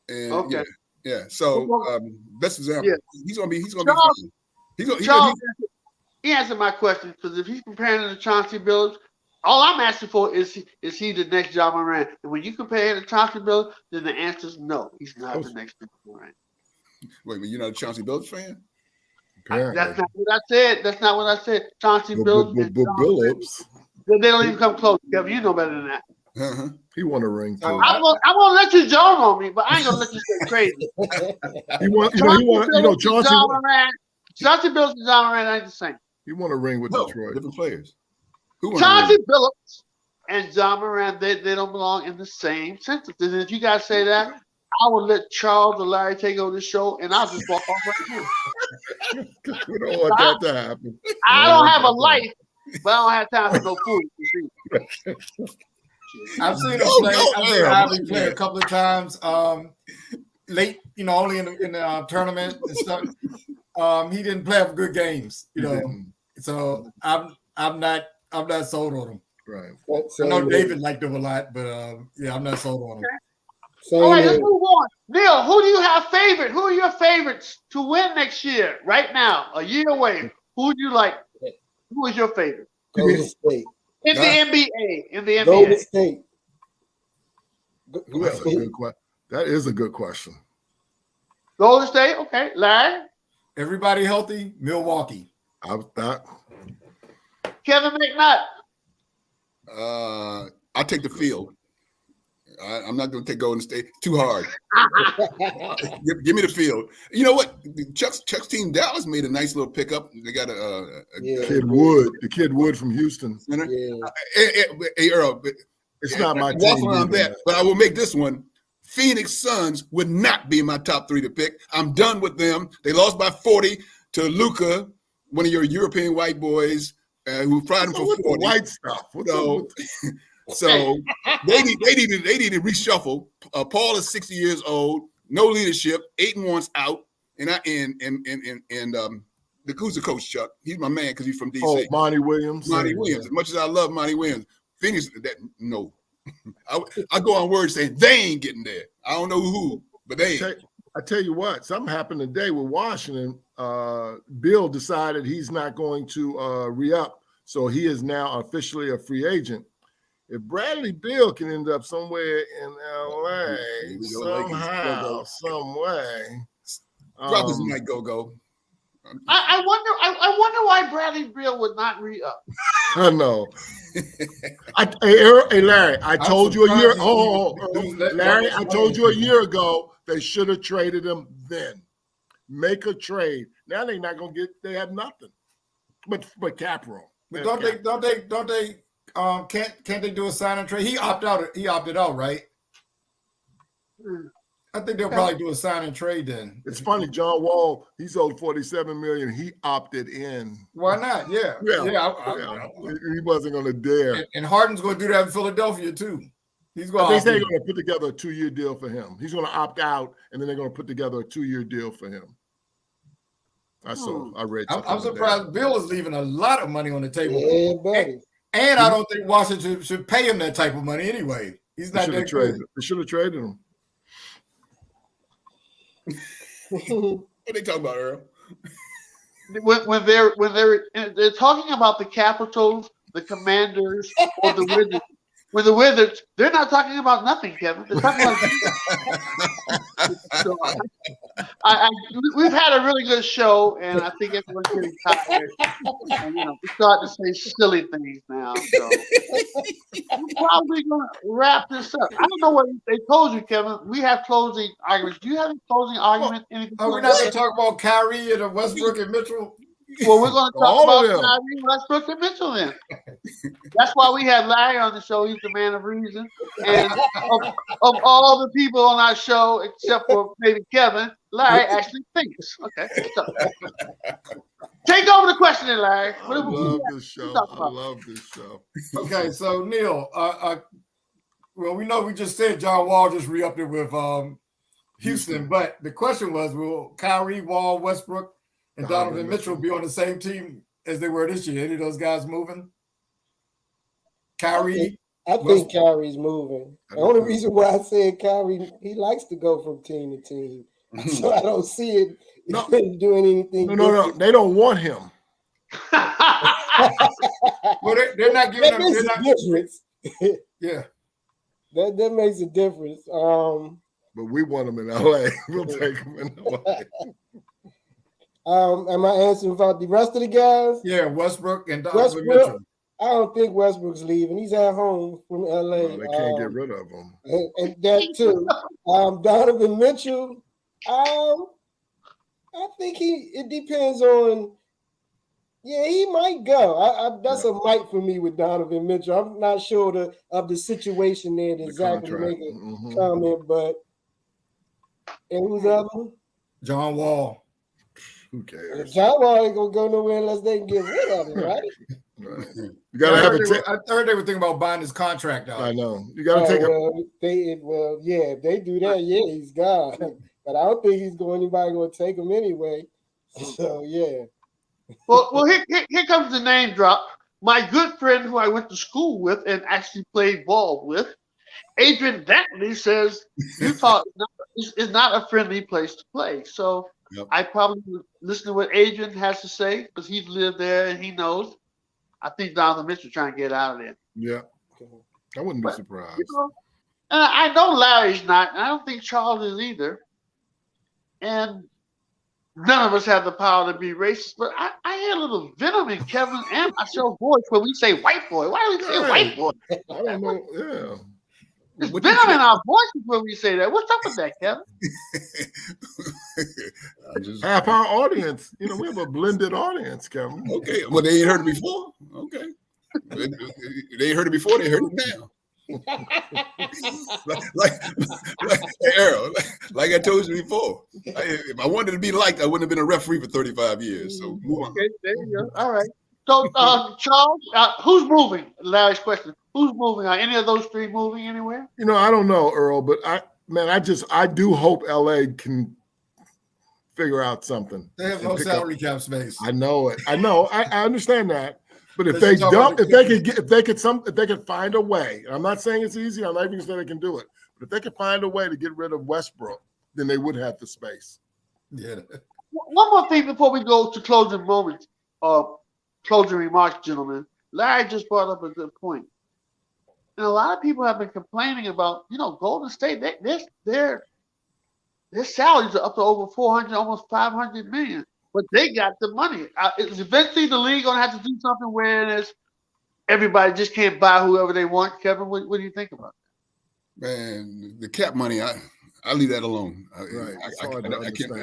And okay. Yeah. So best example. Yeah. He's gonna be fine. He answered my question because if he's comparing him to Chauncey Billups, all I'm asking for is he the next John Moran? And when you compare him to Chauncey Billups, then the answer is no, he's not the next John Moran. Wait, you're not a Chauncey Billups fan? That's not what I said. That's not what I said. Chauncey Billups. Billups. They don't even come close, Kevin. You know better than that. Uh-huh. He won a ring too. I'm gonna let you joke on me, but I ain't gonna let you say crazy. Chauncey Billups and John Moran ain't the same. He won a ring with Detroit. Different players. Chauncey Billups and John Moran, they don't belong in the same sentence. And if you guys say that, I will let Charles or Larry take over the show, and I'll just walk off right here. We don't want that to happen. I don't have a life, but I don't have time for no food. I've seen him Oh, play. no, I've seen Kyrie play a couple of times. Late, only in the tournament and stuff. He didn't play up good games, So I'm not sold on him. Right. I know David liked him a lot, but I'm not sold on him. All right, let's move on. Neil, who do you have favorite? Who are your favorites to win next year? Right now, a year away. Who would you like? Who is your favorite? Golden State. In the NBA. In the NBA. Golden State. That's a good question. That is a good question. Golden State, okay. Larry? Everybody healthy, Milwaukee. Kevin McNutt? I'll take the field. I'm not going to take Golden State. Too hard. Give me the field. You know what? Chuck's team Dallas made a nice little pickup. They got Kid Wood, the Kid Wood from Houston. Hey, Earl, it's not my walk team. around that, but I will make this one. Phoenix Suns would not be my top 3 to pick. I'm done with them. They lost by 40 to Luka, one of your European white boys who fried him for 40. The white stuff. So they need to reshuffle. Paul is 60 years old, no leadership, 8-1's out, and who's the coach, Chuck? He's my man because he's from DC. Oh, Monty Williams. Monty Williams. As much as I love Monty Williams, Phoenix no. I go on word saying they ain't getting there. I don't know who, but they ain't. I tell you what, something happened today with Washington. Bill decided he's not going to re-up, so he is now officially a free agent. If Bradley Beal can end up somewhere in LA somehow, some way, brothers might go. I wonder why Bradley Beal would not re-up. I know. Hey, Larry, I told you a year. Larry, I told you a year ago they should have traded him then. Make a trade. Now they're not gonna get. They have nothing, but cap room. But don't they? Can't they do a sign and trade? He opted out, right? I think they'll probably do a sign and trade then. It's funny, John Wall, he's owed $47 million. He opted in. Why not? Yeah. He wasn't going to dare. And Harden's going to do that in Philadelphia too. He's going. They say they're going to put together a 2-year deal for him. He's going to opt out, and then they're going to put together a 2-year deal for him. I read. I'm surprised. Bill is leaving a lot of money on the table. Yeah, buddy. And I don't think Washington should pay him that type of money anyway. He's not that good. They should have traded him. What they talking about, Earl? When they're talking about the Capitals, the Commanders, or the Wizards. With the Wizards, they're not talking about nothing, Kevin. They're talking about. So, we've had a really good show, and I think everyone's getting tired. And, we're starting to say silly things now. So we're probably going to wrap this up. I don't know what they told you, Kevin. We have closing arguments. Do you have any closing argument? We're not going to talk about Kyrie and Westbrook and Mitchell. Well, we're going to talk about Kyrie, Westbrook, and Mitchell then. That's why we had Larry on the show. He's the man of reason. And of all the people on our show, except for maybe Kevin, Larry actually thinks. Okay. So, take over the question, Larry. I love this show. Okay, so Neil, well, we know we just said John Wall just re-upped it with Houston, but the question was, will Kyrie, Wall, Westbrook, and Donovan Mitchell be on the same team as they were this year? Any of those guys moving? Kyrie? I think Kyrie's moving. The only reason why I said Kyrie, he likes to go from team to team. So I don't see it doing anything. No. They don't want him. Well, they're not giving him. That makes a difference. Yeah. That makes a difference. But we want him in LA. We'll take him in LA. Am I answering about the rest of the guys? Yeah, Westbrook and Donovan Mitchell. I don't think Westbrook's leaving. He's at home from LA. No, they can't get rid of him. And that too. Donovan Mitchell, I think it depends on. Yeah, he might go. That's a might for me with Donovan Mitchell. I'm not sure of the situation there to exactly make a comment, but and who's the other one? John Wall. Who cares? John Wall ain't gonna go nowhere unless they can get rid of him, right? No. You got to have I heard they were thinking about buying his contract out. I know. You got to take if they do that, yeah, he's gone. But I don't think anybody going to take him anyway. So, yeah. Well, here comes the name drop. My good friend who I went to school with and actually played ball with, Adrian Dantley, says Utah is not a friendly place to play. So I probably would listen to what Adrian has to say because he's lived there and he knows. I think Donovan Mitchell trying to get out of there. Yeah. I wouldn't be surprised. You know, and I know Larry's not, and I don't think Charles is either. And none of us have the power to be racist, but I hear a little venom in Kevin and myself voice when we say white boy. Why do we say white boy? I don't know. Yeah. There's venom in our voices when we say that. What's up with that, Kevin? Half our audience. You know, we have a blended audience, Kevin. Okay. Well, they ain't heard it before. Okay. They ain't heard it before. They heard it now. like Earl, like I told you before, if I wanted to be liked, I wouldn't have been a referee for 35 years. So move on. Okay, there you go. All right. So, Charles, who's moving? Larry's question. Who's moving? Are any of those three moving anywhere? You know, I don't know, Earl, but I do hope LA can figure out something. They have no salary cap space. I know it. I know. I understand that. But if they could find a way, and I'm not saying it's easy, I'm not even saying they can do it, but if they could find a way to get rid of Westbrook, then they would have the space. Yeah. One more thing before we go to closing moments, closing remarks, gentlemen. Larry just brought up a good point. And a lot of people have been complaining about, Golden State, their salaries are up to over 400, almost 500 million. But they got the money. Is eventually the league going to have to do something where everybody just can't buy whoever they want? Kevin, what do you think about that? Man, the cap money, I leave that alone. Right. I can't.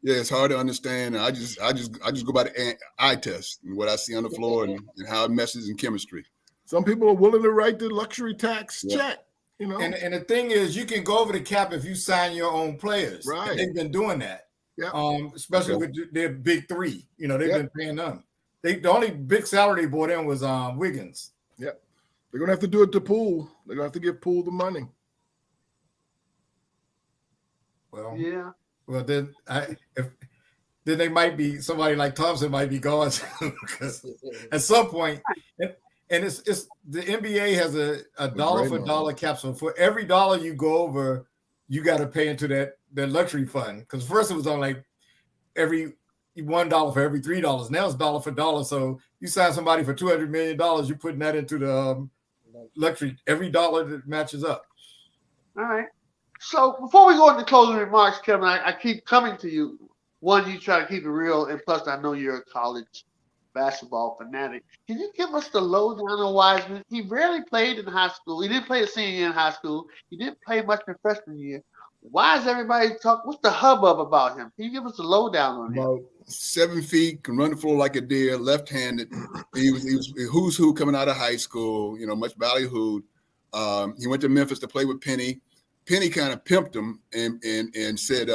Yeah, it's hard to understand. I just go by the eye test and what I see on the floor and how it messes in chemistry. Some people are willing to write the luxury tax check. And the thing is, you can go over the cap if you sign your own players. Right. And they've been doing that. Yeah. Especially with their big three. They've been paying them. The only big salary they brought in was Wiggins. Yeah. They're gonna have to do it to Poole. They're gonna have to give Poole the money. Well, yeah. Well, then they might be somebody like Thompson might be gone because at some point, and it's the NBA has a dollar for dollar cap. So for every dollar you go over, you got to pay into that luxury fund. Because first it was on like every $1 for every $3. Now it's dollar for dollar. So you sign somebody for $200 million, you're putting that into the luxury. Every dollar that matches up. All right. So before we go into closing remarks, Kevin, I keep coming to you. One, you try to keep it real, and plus I know you're a college basketball fanatic. Can you give us the lowdown on Wiseman? He rarely played in high school. He didn't play a senior year in high school. He didn't play much in freshman year. Why is everybody talking? What's the hubbub about him? Can you give us the lowdown on him? About 7 feet, can run the floor like a deer, left-handed. He was who's who coming out of high school. Much ballyhooed. He went to Memphis to play with Penny. Penny kind of pimped him and said,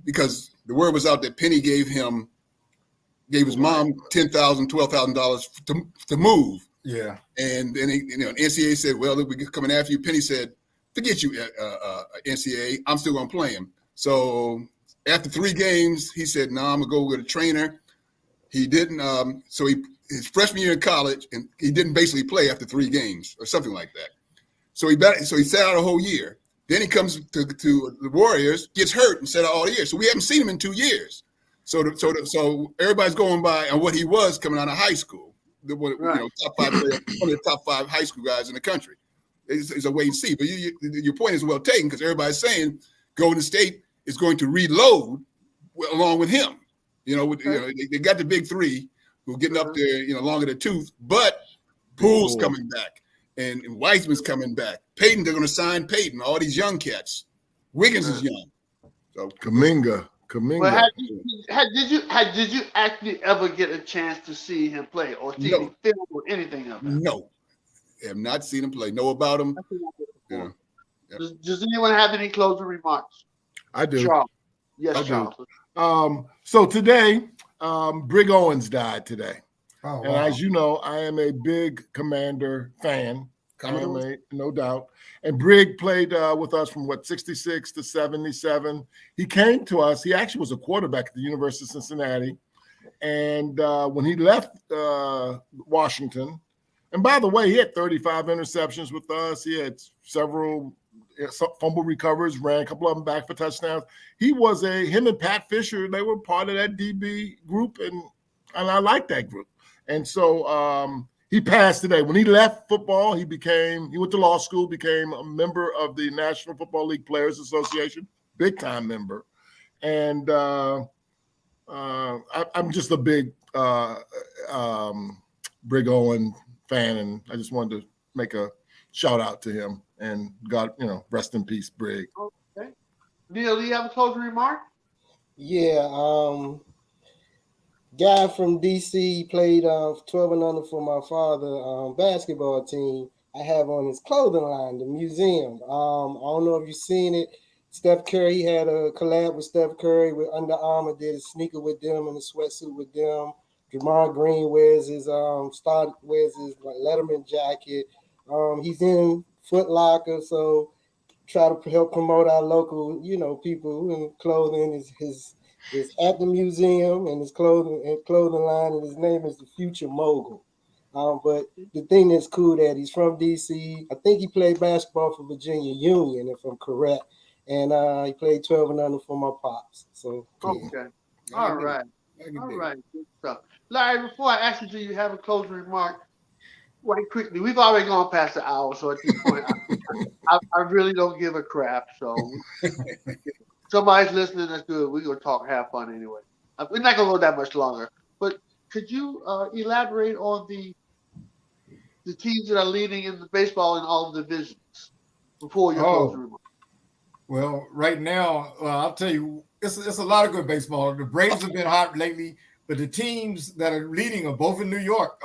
because the word was out that Penny gave his mom $10,000, $12,000 to move. Yeah. And then NCAA said, well, we're coming after you. Penny said, forget you, NCAA. I'm still going to play him. So after 3 games, he said, no, I'm going to go with a trainer. He didn't. So his freshman year in college, and he didn't basically play after 3 games or something like that. So he sat out a whole year. Then he comes to the Warriors, gets hurt, and sat out all year. So we haven't seen him in 2 years. So everybody's going by on what he was coming out of high school. Top 5 player, one of the top 5 high school guys in the country. It's a wait and see. But your point is well taken because everybody's saying Golden State is going to reload along with him. They got the big 3 who are getting up there, longer than tooth. But Poole's coming back, and Wiseman's coming back. Peyton, they're going to sign Peyton. All these young cats. Wiggins is young. So Kaminga. But did you actually ever get a chance to see him play or see him film or anything of him? No, I have not seen him play. Know about him. Yeah. Does anyone have any closing remarks? I do. Charles. Yes, Charles. So today, Brig Owens died today. Oh, And wow. as you know, I am a big Commander fan. No doubt. And Brig played with us from 66 to 77. He came to us. He actually was a quarterback at the University of Cincinnati. And when he left Washington, and by the way, he had 35 interceptions with us. He had several fumble recovers, ran a couple of them back for touchdowns. Him and Pat Fisher, they were part of that DB group, and I like that group. And so he passed today. When he left football, he went to law school, became a member of the National Football League Players Association, big time member. And I'm just a big Brig Owen fan, and I just wanted to make a shout out to him. And God, rest in peace, Brig. Okay. Neil, do you have a closing remark? Yeah, guy from DC played 12 and under for my father basketball team. I have on his clothing line, the museum. I don't know if you've seen it. Steph Curry had a collab with Steph Curry with Under Armour, did a sneaker with them and a sweatsuit with them. Draymond Green wears his Letterman jacket. He's in Foot Locker, so try to help promote our local, people and clothing. Is at the museum and his clothing line, and his name is the Future Mogul. But the thing that's cool that he's from DC. I think he played basketball for Virginia Union, if I'm correct. And he played 12 and under for my pops. So okay. All right. Good stuff. Larry, before I ask you, do you have a closing remark? Right quickly, we've already gone past the hour, so at this point, I really don't give a crap. So somebody's listening, that's good. We're gonna talk, have fun anyway. We're not gonna go that much longer. But could you elaborate on the teams that are leading in the baseball in all divisions before your closing remark? Well, right now, I'll tell you, it's a lot of good baseball. The Braves have been hot lately, but the teams that are leading are both in New York.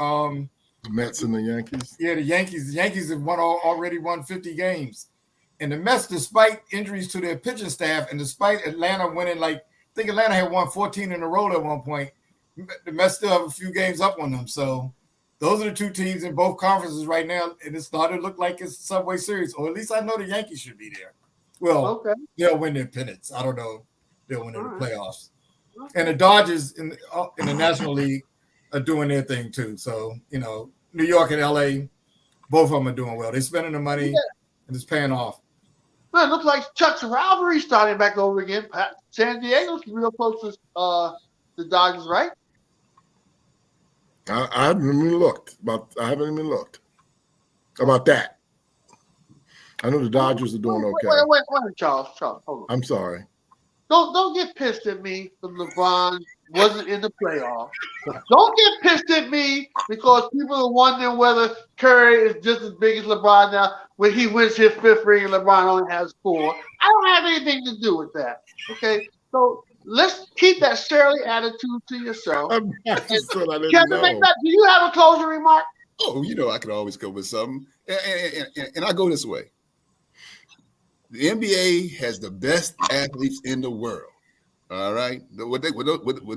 The Mets and the Yankees. Yeah, the Yankees. The Yankees have already won 50 games. And the Mets, despite injuries to their pitching staff and despite Atlanta winning, I think Atlanta had won 14 in a row at one point, the Mets still have a few games up on them. So those are the two teams in both conferences right now. And it's starting to look like it's a Subway Series, or at least I know the Yankees should be there. Well, They'll win their pennants. I don't know. They'll win in the playoffs. And the Dodgers in the National League are doing their thing too. So, New York and LA, both of them are doing well. They're spending the money and it's paying off. Well, it looks like Chuck's rivalry starting back over again. San Diego's real close to the Dodgers, right? I haven't even looked about that. I know the Dodgers are doing okay. Wait, Charles, hold on. I'm sorry. Don't get pissed at me for LeBron wasn't in the playoffs. Don't get pissed at me because people are wondering whether Curry is just as big as LeBron now when he wins his fifth ring and LeBron only has 4. I don't have anything to do with that. Okay, so let's keep that surly attitude to yourself. Kevin McNutt, do you have a closing remark? Oh, I can always go with something, and I go this way. The NBA has the best athletes in the world. All right, what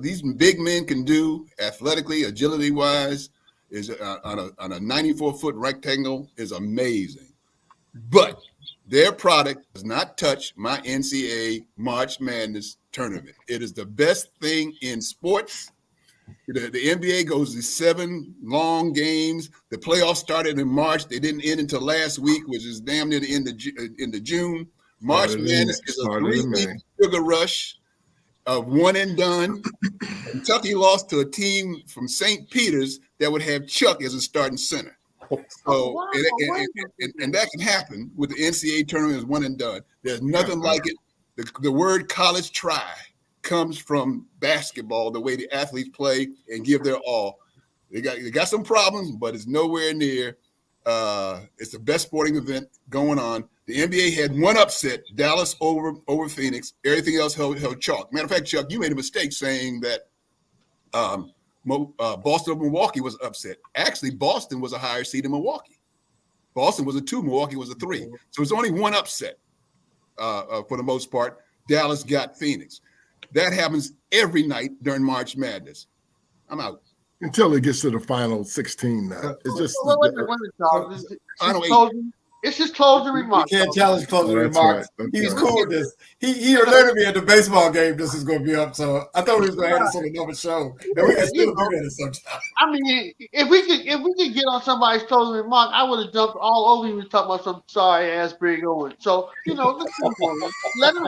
these big men can do athletically, agility-wise, is on a 94-foot rectangle is amazing. But their product does not touch my NCAA March Madness tournament. It is the best thing in sports. The NBA goes to 7 long games. The playoffs started in March. They didn't end until last week, which is damn near the end of June. March Madness is a 3-week sugar rush, one and done. Kentucky lost to a team from St. Peter's that would have Chuck as a starting center. So, and that can happen with the NCAA tournament as one and done. There's nothing like it. The word college try comes from basketball, the way the athletes play and give their all. They got some problems, but it's nowhere near. It's the best sporting event going on. The NBA had one upset, Dallas over Phoenix. Everything else held chalk. Matter of fact, Chuck, you made a mistake saying that Boston or Milwaukee was upset. Actually, Boston was a higher seed than Milwaukee. Boston was a 2, Milwaukee was a 3. So it's only one upset for the most part. Dallas got Phoenix. That happens every night during March Madness. I'm out. Until it gets to the final 16 now. It's just it's his closing You remarks. can't challenge closing That's remarks. right. He was That's cool with this. He alerted me at the baseball game this is going to be up, so I thought we was going to have this on another show, and we can still do that sometime. I mean, if we could get on somebody's closing remark, I would have jumped all over you and talked about some sorry ass Brig Owen. So let him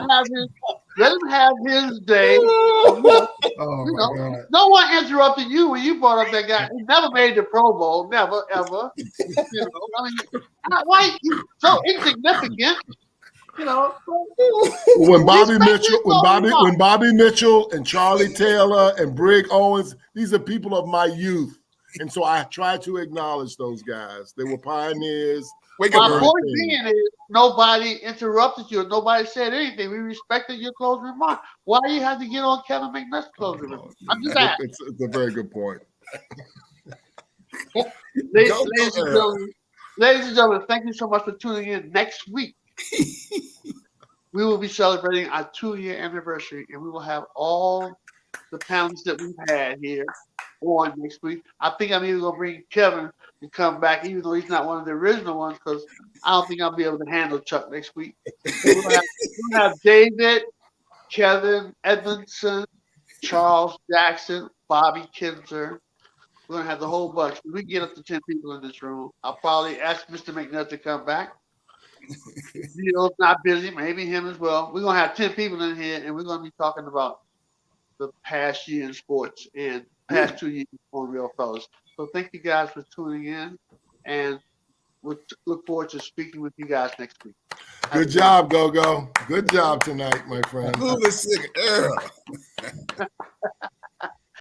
have his day. Oh my God! No one interrupted you when you brought up that guy. He never made the Pro Bowl, never ever. I mean, why you so insignificant? when Bobby Mitchell and Charlie Taylor and Brig Owens, these are people of my youth, and so I try to acknowledge those guys. They were pioneers. My point being is nobody interrupted you. Nobody said anything. We respected your closing remark. Why do you have to get on Kevin McNutt's closing remark? I'm just asking. It's a very good point. Ladies and gentlemen, thank you so much for tuning in. Next week, we will be celebrating our 2-year anniversary, and we will have all the panelists that we've had here on next week. I think I'm even going to bring Kevin to come back, even though he's not one of the original ones, because I don't think I'll be able to handle Chuck next week. We're going to have David, Kevin Edmondson, Charles Jackson, Bobby Kinzer. We're going to have the whole bunch. We can get up to 10 people in this room. I'll probably ask Mr. McNutt to come back. Neil's not busy, maybe him as well. We're going to have 10 people in here, and we're going to be talking about the past year in sports and past 2 years on Real Fellas. So thank you guys for tuning in, and we'll look forward to speaking with you guys next week. Good job, Go-Go. Good job tonight, my friend. Move the sick Earl.